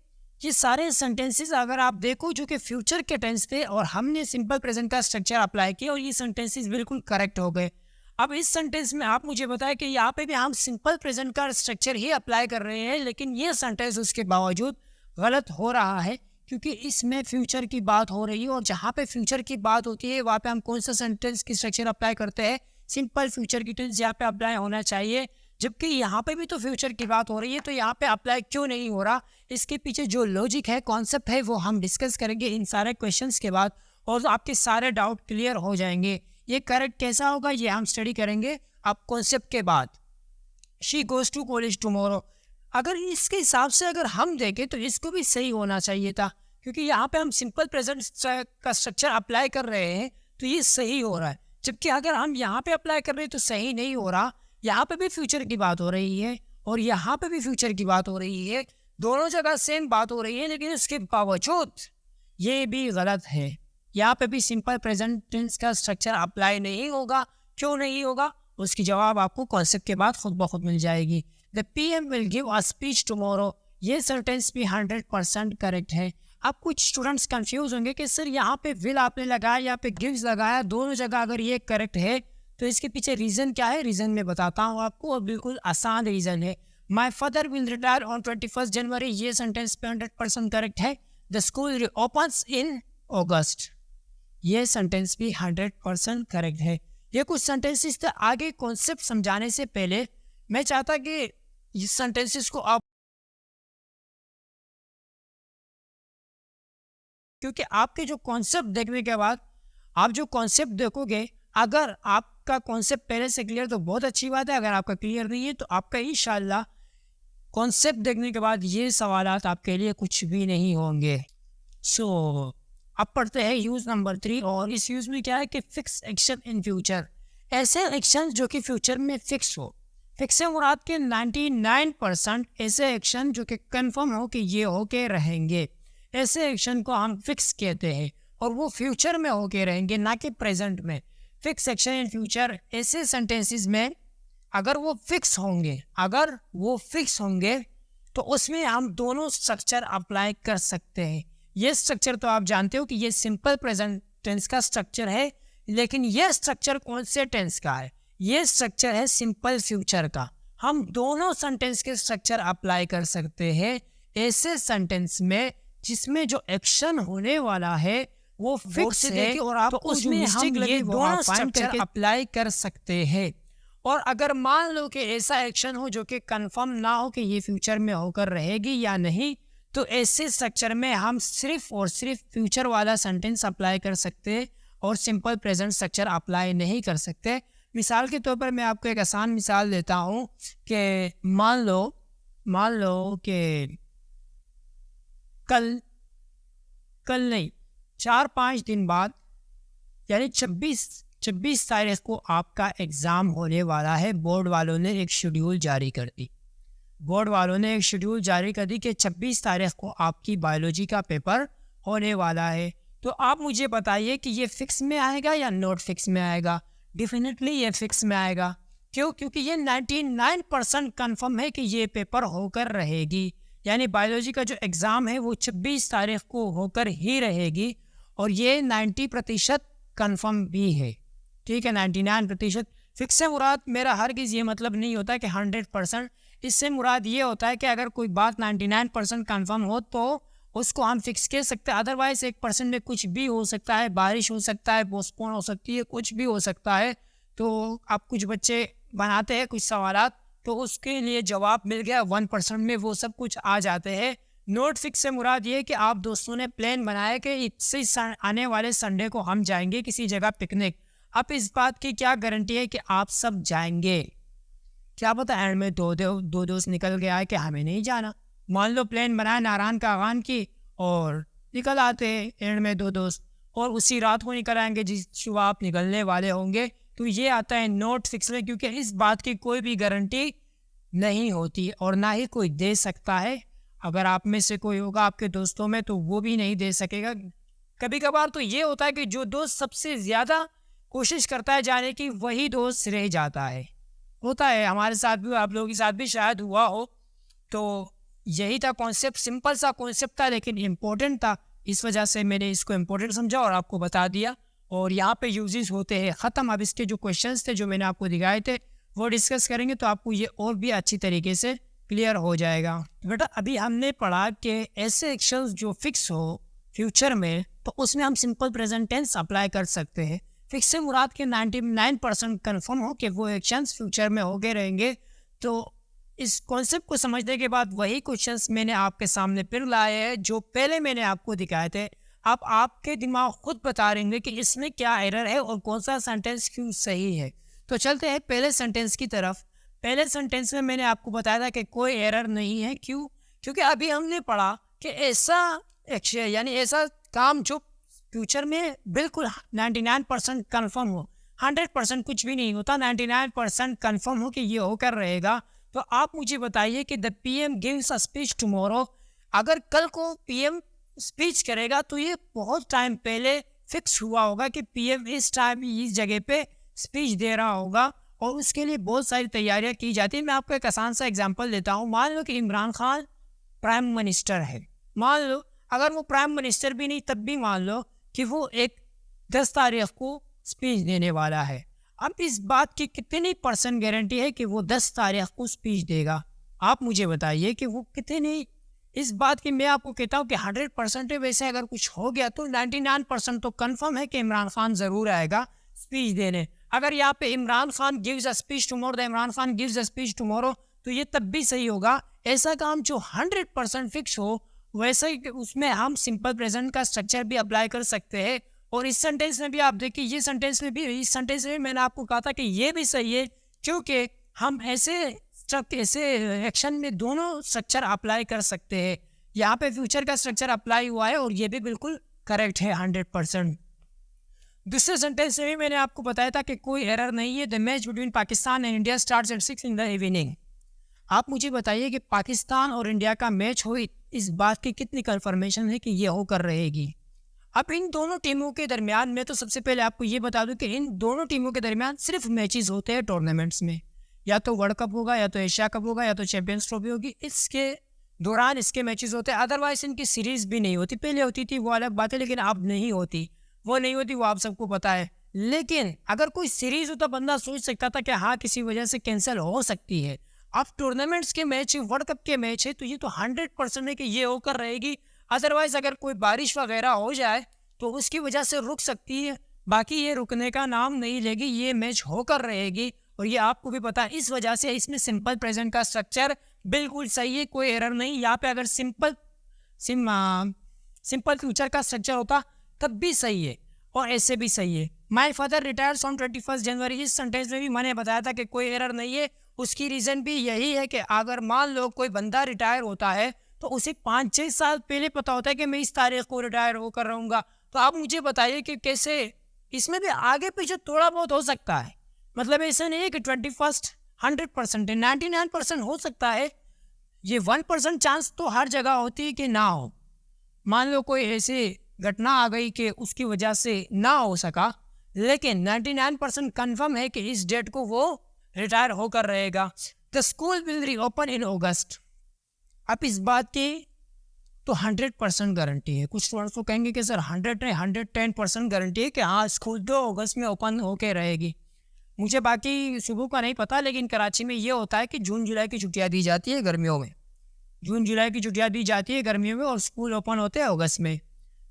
ये सारे सेंटेंसेस अगर आप देखो जो कि फ्यूचर के टेंस थे और हमने सिंपल प्रेजेंट का स्ट्रक्चर अप्लाई किया और ये सेंटेंसेस बिल्कुल करेक्ट हो गए। अब इस सेंटेंस में आप मुझे बताएं कि यहाँ पे भी हम सिंपल प्रेजेंट का स्ट्रक्चर ही अप्लाई कर रहे हैं, लेकिन ये सेंटेंस उसके बावजूद गलत हो रहा है, क्योंकि इसमें फ्यूचर की बात हो रही है और जहाँ पे फ्यूचर की बात होती है वहाँ पे हम कौन सा सेंटेंस की स्ट्रक्चर अप्लाई करते हैं? सिंपल फ्यूचर की टेंस यहाँ पे अप्लाई होना चाहिए। जबकि यहाँ पे भी तो फ्यूचर की बात हो रही है, तो यहाँ पे अप्लाई क्यों नहीं हो रहा? इसके पीछे जो लॉजिक है, कॉन्सेप्ट है, वो हम डिस्कस करेंगे इन सारे क्वेश्चंस के बाद और आपके सारे डाउट क्लियर हो जाएंगे। ये करेक्ट कैसा होगा ये हम स्टडी करेंगे अब कॉन्सेप्ट के बाद। She goes to college tomorrow. अगर इसके हिसाब से अगर हम देखें तो इसको भी सही होना चाहिए था, क्योंकि यहाँ पे हम सिंपल प्रेजेंट का स्ट्रक्चर अप्लाई कर रहे हैं तो ये सही हो रहा है। जबकि अगर हम यहाँ पे अप्लाई कर रहे हैं तो सही नहीं हो रहा। यहाँ पे भी फ्यूचर की बात हो रही है और यहाँ पे भी फ्यूचर की बात हो रही है, दोनों जगह सेम बात हो रही है, लेकिन उसके बावजूद ये भी गलत है। यहाँ पे भी सिंपल प्रेजेंट टेंस का स्ट्रक्चर अप्लाई नहीं होगा। क्यों नहीं होगा? उसकी जवाब आपको कॉन्सेप्ट के बाद खुद ब खुद मिल जाएगी। The PM will give a speech tomorrow. ये सेंटेंस भी 100% करेक्ट है। अब कुछ स्टूडेंट्स कंफ्यूज होंगे कि सर यहाँ पे विल आपने लगाया, यहाँ पे गिव्स लगाया, दोनों जगह अगर ये करेक्ट है तो इसके पीछे रीज़न क्या है? रीज़न मैं बताता हूँ आपको, और बिल्कुल आसान रीज़न है। My father will retire on 21 जनवरी। ये सेंटेंस पे 100% करेक्ट है। The school रीओपन्स in August. ये सेंटेंस भी 100% करेक्ट है। ये कुछ सेंटेंसेस थे। आगे कॉन्सेप्ट समझाने से पहले मैं चाहता कि इस सेंटेंसेस को आप, क्योंकि आपके जो कॉन्सेप्ट देखने के बाद आप जो कॉन्सेप्ट देखोगे, अगर आपका कॉन्सेप्ट पहले से क्लियर तो बहुत अच्छी बात है, अगर आपका क्लियर नहीं है तो आपका इंशाल्लाह कॉन्सेप्ट देखने के बाद ये सवालात आपके लिए कुछ भी नहीं होंगे। सो अब पढ़ते हैं यूज़ नंबर 3, और इस यूज़ में क्या है कि फिक्स एक्शन इन फ्यूचर। ऐसे एक्शन जो कि फ्यूचर में फिक्स हो। फिक्स से मुराद के 99% ऐसे एक्शन जो कि कंफर्म हो कि ये होके रहेंगे, ऐसे एक्शन को हम फिक्स कहते हैं, और वो फ्यूचर में होके रहेंगे, ना कि प्रेजेंट में। फिक्स एक्शन इन फ्यूचर ऐसे सेंटेंसेस में अगर वो फिक्स होंगे तो उसमें हम दोनों स्ट्रक्चर अप्लाई कर सकते हैं। ये स्ट्रक्चर तो आप जानते हो कि ये सिंपल प्रेजेंट टेंस का स्ट्रक्चर है, लेकिन ये स्ट्रक्चर कौन से टेंस का है? ये स्ट्रक्चर है सिंपल फ्यूचर का। हम दोनों सेंटेंस के स्ट्रक्चर अप्लाई कर सकते हैं ऐसे सेंटेंस में जिसमें जो एक्शन होने वाला है वो फिक्स है, और आप तो उसमें हम ये दोनों स्ट्रक्चर अप्लाई कर सकते हैं। और अगर मान लो कि ऐसा एक्शन हो जो कि कंफर्म ना हो कि ये फ्यूचर में होकर रहेगी या नहीं, तो ऐसे स्ट्रक्चर में हम सिर्फ और सिर्फ फ्यूचर वाला सेंटेंस अप्लाई कर सकते हैं और सिंपल प्रेजेंट स्ट्रक्चर अप्लाई नहीं कर सकते। मिसाल के तौर पर मैं आपको एक आसान मिसाल देता हूँ कि मान लो कि कल कल नहीं 4-5 दिन बाद यानी 26 तारीख को आपका एग्ज़ाम होने वाला है। बोर्ड वालों ने एक शेड्यूल जारी कर दी। बोर्ड वालों ने एक शेड्यूल जारी कर दी कि 26 तारीख को आपकी बायोलॉजी का पेपर होने वाला है। तो आप मुझे बताइए कि ये फिक्स में आएगा या नॉट फिक्स में आएगा। डेफिनेटली ये फिक्स में आएगा। क्यों? क्योंकि ये 99% कन्फर्म है कि ये पेपर होकर रहेगी। यानी बायोलॉजी का जो एग्ज़ाम है वो 26 तारीख को होकर ही रहेगी और ये 90% कन्फर्म भी है। ठीक है, 99% फिक्स से मुराद मेरा हरगिज़ ये मतलब नहीं होता कि 100%। इससे मुराद ये होता है कि अगर कोई बात 99% कन्फर्म हो तो उसको हम फिक्स कह सकते हैं। अदरवाइज़ 1% में कुछ भी हो सकता है, बारिश हो सकता है, पोस्टपोन हो सकती है, कुछ भी हो सकता है। तो आप कुछ बच्चे बनाते हैं कुछ सवालात तो उसके लिए जवाब मिल गया 1% में, वो सब कुछ आ जाते हैं। नोट फिक्स से मुराद ये कि आप दोस्तों ने प्लान बनाया कि इससे आने वाले संडे को हम जाएंगे किसी जगह पिकनिक। अब इस बात की क्या गारंटी है कि आप सब जाएंगे? क्या पता एंड में दो दोस्त निकल गया है कि हमें नहीं जाना। मान लो प्लान बनाया नारायण का आगान की और निकल आते हैं एंड में 2 दोस्त और उसी रात को निकल आएंगे जिस सुबह आप निकलने वाले होंगे। तो ये आता है नोट फिक्स में, क्योंकि इस बात की कोई भी गारंटी नहीं होती और ना ही कोई दे सकता है। अगर आप में से कोई होगा आपके दोस्तों में तो वो भी नहीं दे सकेगा। कभी कभार तो ये होता है कि जो दोस्त सबसे ज़्यादा कोशिश करता है जाने की वही दोस्त रह जाता है। होता है, हमारे साथ भी, आप लोगों के साथ भी शायद हुआ हो। तो यही था कॉन्सेप्ट, सिंपल सा कॉन्सेप्ट था लेकिन इम्पोर्टेंट था। इस वजह से मैंने इसको इम्पोर्टेंट समझा और आपको बता दिया। और यहाँ पे यूजेस होते हैं ख़त्म। अब इसके जो क्वेश्चंस थे जो मैंने आपको दिखाए थे वो डिस्कस करेंगे तो आपको ये और भी अच्छी तरीके से क्लियर हो जाएगा। बेटा अभी हमने पढ़ा कि ऐसे एक्शंस जो फिक्स हो फ्यूचर में तो उसमें हम सिंपल प्रेजेंट टेंस अप्लाई कर सकते हैं। फिक्स से मुराद के 99% कन्फर्म हो कि वो एक्शंस फ्यूचर में होके रहेंगे। तो इस कॉन्सेप्ट को समझने के बाद वही क्वेश्चंस मैंने आपके सामने फिर लाए हैं जो पहले मैंने आपको दिखाए थे। अब आपके दिमाग खुद बता रहेंगे कि इसमें क्या एरर है और कौन सा सेंटेंस क्यों सही है। तो चलते हैं पहले सेंटेंस की तरफ। पहले सेंटेंस में मैंने आपको बताया था कि कोई एरर नहीं है। क्यों? क्योंकि अभी हमने पढ़ा कि ऐसा एक्शन यानी ऐसा काम जो फ्यूचर में बिल्कुल 99% कन्फर्म हो। 100% कुछ भी नहीं होता, 99% कन्फर्म हो कि ये होकर रहेगा। तो आप मुझे बताइए कि the PM gives a speech tomorrow. अगर कल को PM स्पीच करेगा तो ये बहुत टाइम पहले फिक्स हुआ होगा कि PM इस टाइम इस जगह पे स्पीच दे रहा होगा और उसके लिए बहुत सारी तैयारियां की जाती हैं। मैं आपको एक आसान सा एग्जांपल देता हूँ। मान लो कि इमरान खान प्राइम मिनिस्टर है। मान लो अगर वो प्राइम मिनिस्टर भी नहीं तब भी मान लो कि वो एक 10 तारीख को स्पीच देने वाला है। अब इस बात की कितनी % गारंटी है कि वो 10 तारीख को स्पीच देगा? आप मुझे बताइए कि वो कितनी। इस बात की मैं आपको कहता हूँ कि 100% है। वैसे अगर कुछ हो गया तो 99% तो कन्फर्म है कि इमरान खान ज़रूर आएगा स्पीच देने। अगर यहाँ पे Imran Khan gives a speech tomorrow, Imran Khan gives a speech tomorrow तो ये तब भी सही होगा। ऐसा काम जो 100% फिक्स हो वैसे ही उसमें हम सिंपल प्रेजेंट का स्ट्रक्चर भी अप्लाई कर सकते हैं। और इस सेंटेंस में भी आप देखिए, ये सेंटेंस में भी, इस सेंटेंस में मैंने आपको कहा था कि ये भी सही है क्योंकि हम ऐसे एक्शन में दोनों स्ट्रक्चर अप्लाई कर सकते हैं। यहाँ पे फ्यूचर का स्ट्रक्चर अप्लाई हुआ है और ये भी बिल्कुल करेक्ट है 100%। दूसरे सेंटेंस में भी मैंने आपको बताया था कि कोई एरर नहीं है। The match between Pakistan and India starts at 6 in the evening. आप मुझे बताइए कि पाकिस्तान और इंडिया का मैच हो, इस बात की कितनी कंफर्मेशन है कि ये होकर रहेगी। अब इन दोनों टीमों के दरमियान मैं तो सबसे पहले आपको ये बता दूं कि इन दोनों टीमों के दरमियान सिर्फ मैचेस होते हैं टूर्नामेंट्स में। या तो वर्ल्ड कप होगा, या तो एशिया कप होगा, या तो चैंपियंस ट्रॉफी होगी। इसके दौरान इसके मैचेस होते हैं। अदरवाइज इनकी सीरीज भी नहीं होती। पहले होती थी वो अलग बात है, लेकिन अब नहीं होती। वो नहीं होती, वो आप सबको पता है। लेकिन अगर कोई सीरीज होता बंदा सोच सकता था कि हाँ किसी वजह से कैंसिल हो सकती है। अब टूर्नामेंट्स के मैच, वर्ल्ड कप के मैच है तो ये तो 100% है कि ये होकर रहेगी। अदरवाइज अगर कोई बारिश वगैरह हो जाए तो उसकी वजह से रुक सकती है, बाकी ये रुकने का नाम नहीं लेगी, ये मैच होकर रहेगी। और ये आपको भी पता है। इस वजह से इसमें सिंपल प्रेजेंट का स्ट्रक्चर बिल्कुल सही है, कोई एरर नहीं। यहाँ पे अगर सिंपल फ्यूचर का स्ट्रक्चर होता तब भी सही है और ऐसे भी सही है। माई फादर रिटायर्स ऑन 21 जनवरी। इस सेंटेंस में भी मैंने बताया था कि कोई एरर नहीं है। उसकी रीज़न भी यही है कि अगर मान लो कोई बंदा रिटायर होता है तो उसे 5-6 साल पहले पता होता है कि मैं इस तारीख को रिटायर होकर रहूँगा। तो आप मुझे बताइए कि कैसे इसमें भी आगे पीछे थोड़ा बहुत हो सकता है। मतलब ऐसा नहीं है कि 21st 100% है, 99% हो सकता है। ये 1% चांस तो हर जगह होती है कि ना हो। मान लो कोई ऐसी घटना आ गई कि उसकी वजह से ना हो सका, लेकिन 99% कन्फर्म है कि इस डेट को वो रिटायर होकर रहेगा। The school will reopen in अगस्त। अब इस बात की तो 100% गारंटी है। कुछ स्टूडेंट्स तो कहेंगे कि सर 100 नहीं 110% गारंटी है कि हाँ स्कूल तो अगस्त में ओपन होके रहेगी। मुझे बाकी सुबह का नहीं पता, लेकिन कराची में ये होता है कि जून जुलाई की छुट्टियाँ दी जाती है गर्मियों में। जून जुलाई की छुट्टियाँ दी जाती है गर्मियों में और स्कूल ओपन होते हैं अगस्त में।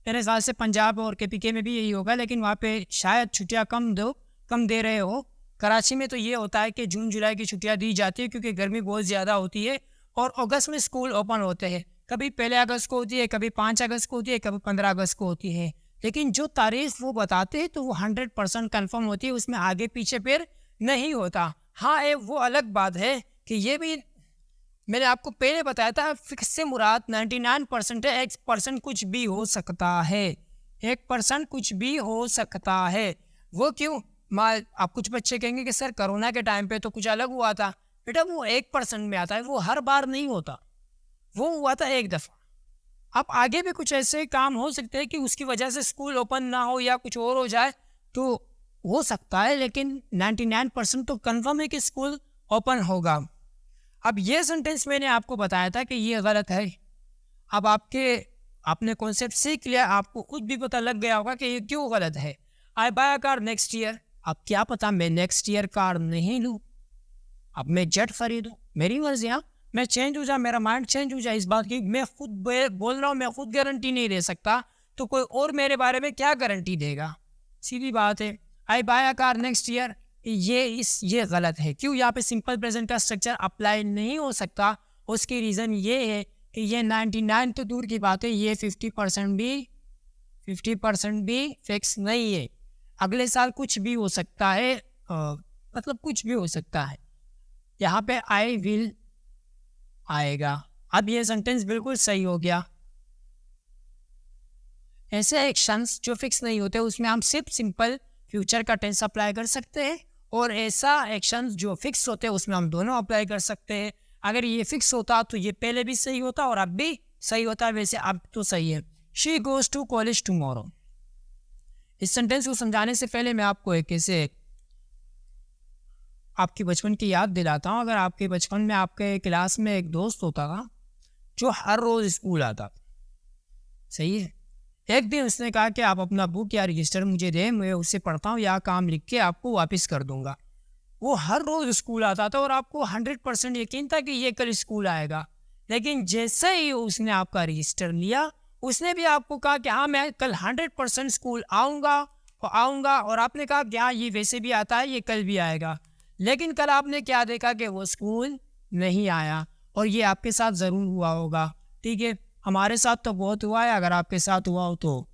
मेरे हिसाब से पंजाब और KPK में भी यही होगा, लेकिन वहाँ पे शायद छुट्टियाँ कम दे रहे हो। कराची में तो ये होता है कि जून जुलाई की छुट्टियाँ दी जाती है क्योंकि गर्मी बहुत ज़्यादा होती है और अगस्त में स्कूल ओपन होते हैं। कभी 1 अगस्त को होती है, कभी 5 अगस्त को होती है, कभी 15 अगस्त को होती है। लेकिन जो तारीख वो बताते हैं तो वो 100% कन्फर्म होती है, उसमें आगे पीछे फिर नहीं होता। हाँ वो अलग बात है कि ये भी मैंने आपको पहले बताया था, फिक्स से मुराद 99% है। 1% कुछ भी हो सकता है, 1% कुछ भी हो सकता है। वो क्यों? आप कुछ बच्चे कहेंगे कि सर कोरोना के टाइम पे तो कुछ अलग हुआ था। बेटा वो 1% में आता है, वो हर बार नहीं होता, वो हुआ था एक दफ़ा। अब आगे भी कुछ ऐसे काम हो सकते हैं कि उसकी वजह से स्कूल ओपन ना हो या कुछ और हो जाए, तो हो सकता है, लेकिन 99% तो कन्फर्म है कि स्कूल ओपन होगा। अब ये सेंटेंस मैंने आपको बताया था कि ये गलत है। अब आपने कॉन्सेप्ट सीख लिया, आपको खुद भी पता लग गया होगा कि ये क्यों गलत है। I buy a car next year. अब क्या पता मैं नेक्स्ट ईयर कार नहीं लूँ, अब मैं जेट खरीदूँ, मेरी मर्जी। हाँ मैं चेंज हो जाए, मेरा माइंड चेंज हो जाए इस बात की। मैं खुद बोल रहा हूँ, मैं खुद गारंटी नहीं दे सकता, तो कोई और मेरे बारे में क्या गारंटी देगा? सीधी बात है। I buy a car next year, ये गलत है। क्यों? यहाँ पे सिंपल प्रेजेंट का स्ट्रक्चर अप्लाई नहीं हो सकता। उसकी रीज़न ये है कि ये 99 तो दूर की बात है, ये 50% भी फिक्स नहीं है। अगले साल कुछ भी हो सकता है, मतलब कुछ भी हो सकता है। यहाँ पे आई विल आएगा। अब ये सेंटेंस बिल्कुल सही हो गया। ऐसे एक्शंस जो फिक्स नहीं होते उसमें हम सिर्फ सिंपल फ्यूचर का टेंस अप्लाई कर सकते हैं, और ऐसा एक्शंस जो फिक्स होते हैं उसमें हम दोनों अप्लाई कर सकते हैं। अगर ये फिक्स होता तो ये पहले भी सही होता और अब भी सही होता, वैसे अब तो सही है। She goes to college tomorrow. इस सेंटेंस को समझाने से पहले मैं आपको एक ऐसे आपकी बचपन की याद दिलाता हूँ। अगर आपके बचपन में आपके क्लास में एक दोस्त होता था जो हर रोज़ स्कूल आता, सही है। एक दिन उसने कहा कि आप अपना बुक या रजिस्टर मुझे दें, मैं उससे पढ़ता हूँ या काम लिख के आपको वापस कर दूंगा। वो हर रोज़ स्कूल आता था और आपको 100% यकीन था कि ये कल स्कूल आएगा। लेकिन जैसे ही उसने आपका रजिस्टर लिया, उसने भी आपको कहा कि हाँ मैं कल 100% स्कूल आऊँगा, और आपने कहा कि हाँ ये वैसे भी आता है, ये कल भी आएगा। लेकिन कल आपने क्या देखा कि वो स्कूल नहीं आया, और ये आपके साथ ज़रूर हुआ होगा, ठीक है। हमारे साथ तो बहुत हुआ है, अगर आपके साथ हुआ हो तो।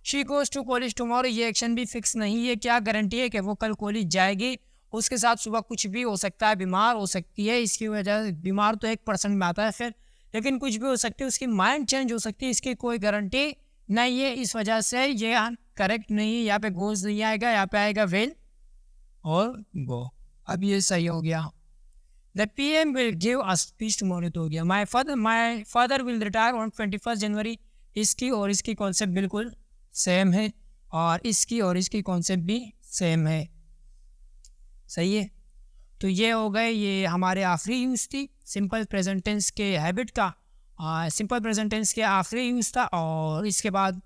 She goes to college tomorrow, ये एक्शन भी फिक्स नहीं है। क्या गारंटी है कि वो कल कॉलेज जाएगी? उसके साथ सुबह कुछ भी हो सकता है, बीमार हो सकती है, इसकी वजह से बीमार तो 1% में आता है फिर, लेकिन कुछ भी हो सकती है, उसकी माइंड चेंज हो सकती है, इसकी कोई गारंटी नहीं है। इस वजह से ये करेक्ट नहीं है। यहाँ पे गोज नहीं आएगा, यहाँ पे आएगा विल और गो। अब ये सही हो गया। The PM will give a speech tomorrow, तो हो गया। My father will retire on 21st January। इसकी और इसकी कॉन्सेप्ट बिल्कुल सेम है, और इसकी और इसकी कॉन्सेप्ट भी सेम है, सही है। तो ये हो गए, ये हमारे आखिरी यूज़ थी सिंपल प्रेजेंट टेंस के हैबिट का। सिंपल प्रेजेंट टेंस के आखिरी यूज़ था, और इसके बाद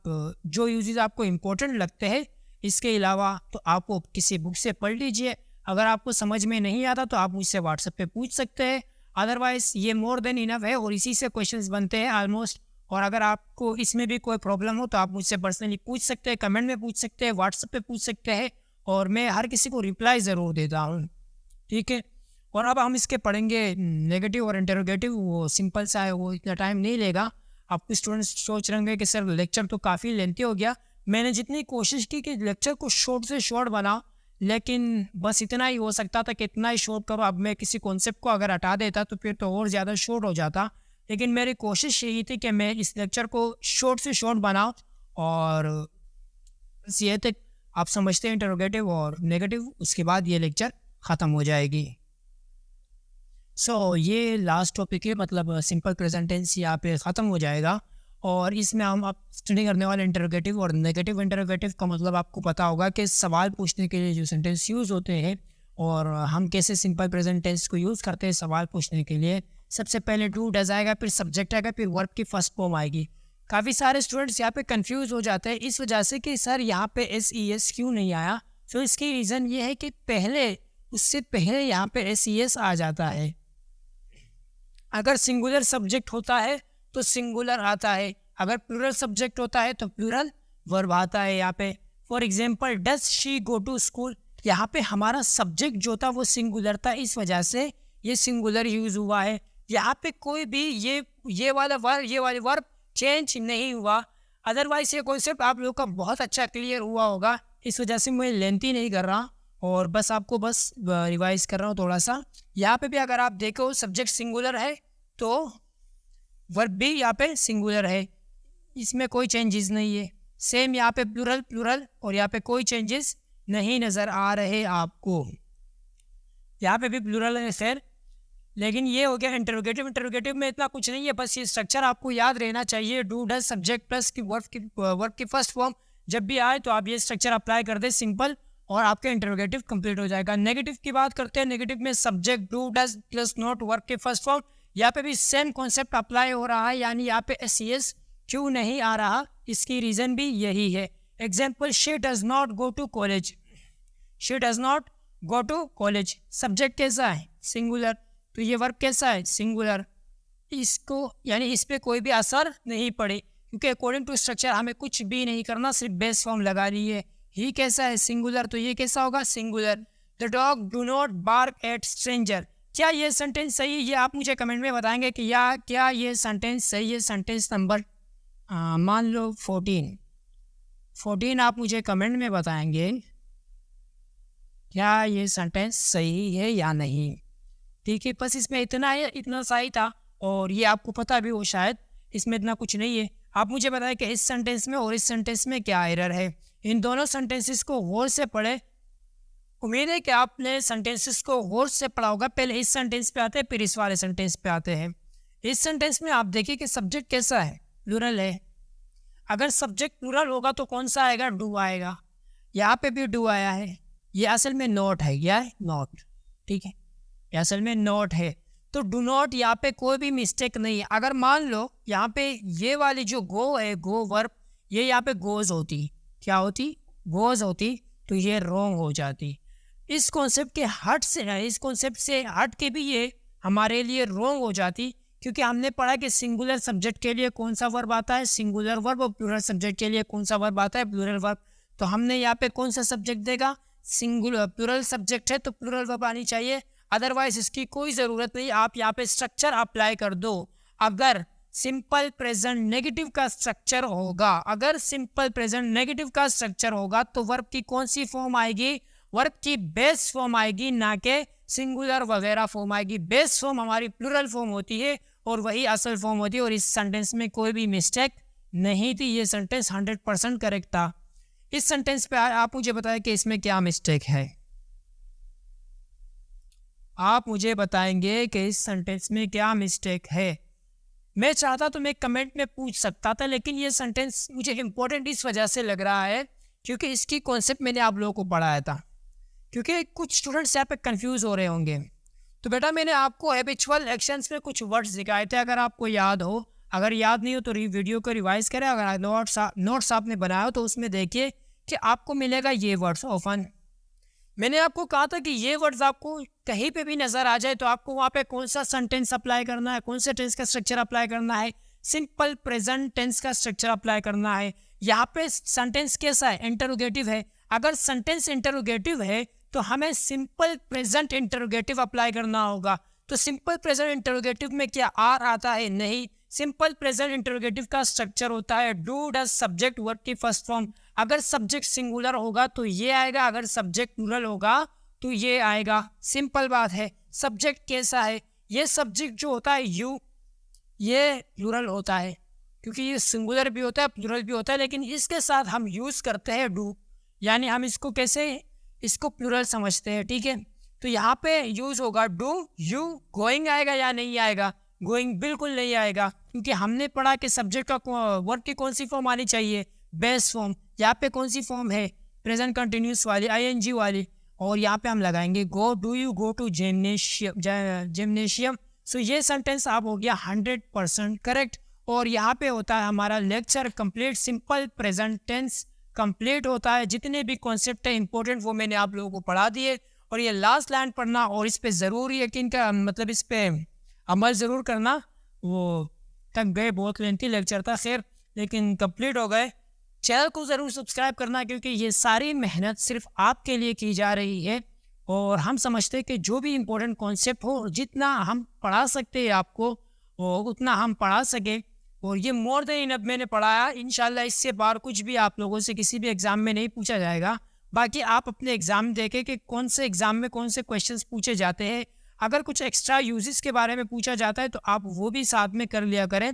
जो यूजेस आपको इम्पोर्टेंट लगते हैं इसके अलावा तो आपको किसी बुक से पढ़ लीजिए। अगर आपको समझ में नहीं आता तो आप मुझसे व्हाट्सएप पे पूछ सकते हैं, अदरवाइज़ ये मोर देन इनफ है, और इसी से क्वेश्चंस बनते हैं ऑलमोस्ट। और अगर आपको इसमें भी कोई प्रॉब्लम हो तो आप मुझसे पर्सनली पूछ सकते हैं, कमेंट में पूछ सकते हैं, व्हाट्सएप पे पूछ सकते हैं, और मैं हर किसी को रिप्लाई ज़रूर देता हूँ, ठीक है। और अब हम इसके पढ़ेंगे नेगेटिव और इंटरोगेटिव। वो सिंपल सा है, वो इतना टाइम नहीं लेगा। आपको स्टूडेंट्स सोच रहे होंगे कि सर लेक्चर तो काफ़ी लेंथी हो गया। मैंने जितनी कोशिश की कि लेक्चर को शॉर्ट से शॉर्ट बनाओ, लेकिन बस इतना ही हो सकता था कि इतना ही शॉर्ट करो। अब मैं किसी कॉन्सेप्ट को अगर हटा देता तो फिर तो और ज़्यादा शॉर्ट हो जाता, लेकिन मेरी कोशिश यही थी कि मैं इस लेक्चर को शॉर्ट से शॉर्ट बनाऊँ। और बस ये तक आप समझते हैं इंटरोगेटिव और नेगेटिव, उसके बाद ये लेक्चर ख़त्म हो जाएगी। ये लास्ट टॉपिक है, मतलब सिंपल प्रेजेंट टेंस यहाँ पे ख़त्म हो जाएगा। और इसमें हम आप स्टडी करने वाले इंटरोगेटिव और नेगेटिव। इंटरोगेटिव का मतलब आपको पता होगा कि सवाल पूछने के लिए जो सेंटेंस यूज़ होते हैं, और हम कैसे सिंपल प्रेजेंट टेंस को यूज़ करते हैं सवाल पूछने के लिए। सबसे पहले डू डज आएगा, फिर सब्जेक्ट आएगा, फिर वर्ब की फर्स्ट फॉर्म आएगी। काफ़ी सारे स्टूडेंट्स यहाँ पे कंफ्यूज हो जाते हैं इस वजह से कि सर यहाँ पे SES क्यों नहीं आया। तो इसकी रीज़न ये है कि उससे पहले यहाँ पे SES आ जाता है। अगर सिंगुलर सब्जेक्ट होता है तो सिंगुलर आता है, अगर प्लूरल सब्जेक्ट होता है तो प्लूरल वर्ब आता है यहाँ पे। For example does she go to school, यहाँ पे हमारा सब्जेक्ट जो था वो सिंगुलर था, इस वजह से ये सिंगुलर यूज़ हुआ है। यहाँ पे कोई भी ये वाला वर्ब चेंज नहीं हुआ। अदरवाइज ये कॉन्सेप्ट आप लोगों का बहुत अच्छा क्लियर हुआ होगा, इस वजह से मैं लेंथी नहीं कर रहा और बस आपको रिवाइज कर रहा हूँ थोड़ा सा। यहाँ पे भी अगर आप देखो सब्जेक्ट सिंगुलर है तो वर्ब भी यहाँ पे सिंगुलर है, इसमें कोई चेंजेस नहीं है। सेम यहाँ पे प्लूरल और यहाँ पे कोई चेंजेस नहीं नज़र आ रहे आपको। यहाँ पे भी प्लूरल है खैर, लेकिन ये हो गया इंटरोगेटिव। इंटरोगेटिव में इतना कुछ नहीं है, बस ये स्ट्रक्चर आपको याद रहना चाहिए। डू डज सब्जेक्ट प्लस की वर्ब की फर्स्ट फॉर्म जब भी आए तो आप ये स्ट्रक्चर अप्लाई कर दे सिंपल, और आपका इंटरोगेटिव कंप्लीट हो जाएगा। नेगेटिव की बात करते हैं। नेगेटिव में subject do does plus not verb के फर्स्ट फॉर्म, यहाँ पे भी सेम कॉन्सेप्ट अप्लाई हो रहा है, यानी यहाँ पे SES क्यों नहीं आ रहा, इसकी रीज़न भी यही है। Example she does not go to college, she does not go to college. Subject कैसा है? सिंगुलर, तो ये वर्ब कैसा है? सिंगुलर। इसको यानी इस पर कोई भी असर नहीं पड़े, क्योंकि अकॉर्डिंग टू स्ट्रक्चर हमें कुछ भी नहीं करना, सिर्फ बेस फॉर्म लगा रही है। ही कैसा है? सिंगुलर, तो ये कैसा होगा? Singular. The dog do not bark at stranger. क्या ये सेंटेंस सही है? ये आप मुझे कमेंट में बताएंगे कि क्या ये सेंटेंस सही है। सेंटेंस नंबर मान लो 14 आप मुझे कमेंट में बताएंगे क्या ये सेंटेंस सही है या नहीं। ठीक है, बस इसमें इतना सा ही था, और ये आपको पता भी हो शायद, इसमें इतना कुछ नहीं है। आप मुझे बताएं कि इस सेंटेंस में और इस सेंटेंस में क्या एरर है। इन दोनों सेंटेंसेस को गौर से पढ़े। उम्मीद है कि आपने सेंटेंसेस को गौर से पढ़ा होगा। पहले इस सेंटेंस पे आते हैं, फिर इस वाले सेंटेंस पे आते हैं। इस सेंटेंस में आप देखिए कि सब्जेक्ट कैसा है? प्लूरल है। अगर सब्जेक्ट प्लूरल होगा तो कौन सा आएगा? डू आएगा। यहाँ पे भी डू आया है। ये असल में नॉट है, क्या है? नॉट। ठीक है, ये असल में नॉट है, तो डू नॉट यहाँ पे कोई भी मिस्टेक नहीं है। अगर मान लो यहाँ पे ये वाली जो गो है, गो वर्ब, ये यहाँ पे गोज होती, क्या होती? गोज होती, तो ये रॉन्ग हो जाती। इस कॉन्सेप्ट से हट के भी ये हमारे लिए रॉन्ग हो जाती, क्योंकि हमने पढ़ा कि सिंगुलर सब्जेक्ट के लिए कौन सा वर्ब आता है? Singular verb. और प्लूरल सब्जेक्ट के लिए कौन सा वर्ब आता है? Plural verb. तो हमने यहाँ पे कौन सा सब्जेक्ट देगा? सिंगुलर। प्लूरल सब्जेक्ट है तो प्लूरल वर्ब आनी चाहिए, अदरवाइज इसकी कोई ज़रूरत नहीं। आप यहाँ पे स्ट्रक्चर अप्लाई कर दो। अगर सिंपल प्रेजेंट नेगेटिव का स्ट्रक्चर होगा, तो वर्ब की कौन सी फॉर्म आएगी? वर्ब की बेस फॉर्म आएगी, ना कि सिंगुलर वगैरह फॉर्म आएगी। बेस फॉर्म हमारी प्लूरल फॉर्म होती है और वही असल फॉर्म होती है, और इस सेंटेंस में कोई भी मिस्टेक नहीं थी। ये सेंटेंस 100% करेक्ट था। इस सेंटेंस पे आप मुझे बताएं कि इसमें क्या मिस्टेक है। आप मुझे बताएंगे कि इस सेंटेंस में क्या मिस्टेक है। मैं चाहता तो मैं कमेंट में पूछ सकता था, लेकिन ये सेंटेंस मुझे इम्पोर्टेंट इस वजह से लग रहा है क्योंकि इसकी कॉन्सेप्ट मैंने आप लोगों को पढ़ाया था। क्योंकि कुछ स्टूडेंट्स यहाँ पे कंफ्यूज हो रहे होंगे, तो बेटा मैंने आपको हैबिचुअल एक्शंस में कुछ वर्ड्स दिखाए थे, अगर आपको याद हो। अगर याद नहीं हो तो वीडियो को रिवाइज करें। अगर नोट्स आपने बनाया हो तो उसमें देखिए कि आपको मिलेगा ये वर्ड्स ऑफन। मैंने आपको कहा था कि ये वर्ड्स आपको कहीं पे भी नज़र आ जाए तो आपको वहाँ पे कौन सा सेंटेंस अप्लाई करना है, कौन से टेंस का स्ट्रक्चर अप्लाई करना है? सिंपल प्रेजेंट टेंस का स्ट्रक्चर अप्लाई करना है। यहाँ पे सेंटेंस कैसा है? इंटरोगेटिव है। अगर सेंटेंस इंटरोगेटिव है तो हमें सिंपल प्रेजेंट इंटरोगेटिव अप्लाई करना होगा। तो सिंपल प्रेजेंट इंटरोगेटिव में क्या आर आता है? नहीं। सिंपल प्रेजेंट इंटरोगेटिव का स्ट्रक्चर होता है डू डज सब्जेक्ट वर्ब की फर्स्ट फॉर्म। अगर सब्जेक्ट सिंगुलर होगा तो ये आएगा, अगर सब्जेक्ट प्लूरल होगा तो ये आएगा। सिंपल बात है। सब्जेक्ट कैसा है? ये सब्जेक्ट जो होता है यू, ये प्लूरल होता है, क्योंकि ये सिंगुलर भी होता है प्लूरल भी होता है, लेकिन इसके साथ हम यूज़ करते हैं डू, यानी हम इसको कैसे, इसको प्लूरल समझते हैं, ठीक है। तो यहाँ पे यूज़ होगा डू यू। गोइंग आएगा या नहीं आएगा? गोइंग बिल्कुल नहीं आएगा, क्योंकि हमने पढ़ा कि सब्जेक्ट का वर्ब की कौन सी फॉर्म आनी चाहिए? Base form. यहाँ पे कौन सी फॉर्म है? प्रेजेंट कंटिन्यूस वाली, आईएनजी वाली। और यहाँ पे हम लगाएंगे go, do you go to gymnasium. So ये सेंटेंस आप हो गया 100% करेक्ट। और यहाँ पे होता है हमारा lecture complete. Simple present tense complete होता है। जितने भी कॉन्सेप्ट है इंपॉर्टेंट वो मैंने आप लोगों को पढ़ा दिए। और ये लास्ट लाइन पढ़ना और इस पे ज़रूरी यकीन का मतलब इस पे अमल ज़रूर करना। वो तक गए, बहुत लेंथी लेक्चर था, खैर लेकिन कंप्लीट हो गए। चैनल को ज़रूर सब्सक्राइब करना, क्योंकि ये सारी मेहनत सिर्फ आपके लिए की जा रही है। और हम समझते हैं कि जो भी इम्पोर्टेंट कॉन्सेप्ट हो, जितना हम पढ़ा सकते हैं आपको और उतना हम पढ़ा सकें। और ये मोर देन इनफ मैंने पढ़ाया। इंशाल्लाह इससे बाहर कुछ भी आप लोगों से किसी भी एग्ज़ाम में नहीं पूछा जाएगा। बाकी आप अपने एग्ज़ाम देखें कि कौन से एग्ज़ाम में कौन से क्वेश्चंस पूछे जाते हैं। अगर कुछ एक्स्ट्रा यूजेस के बारे में पूछा जाता है तो आप वो भी साथ में कर लिया करें।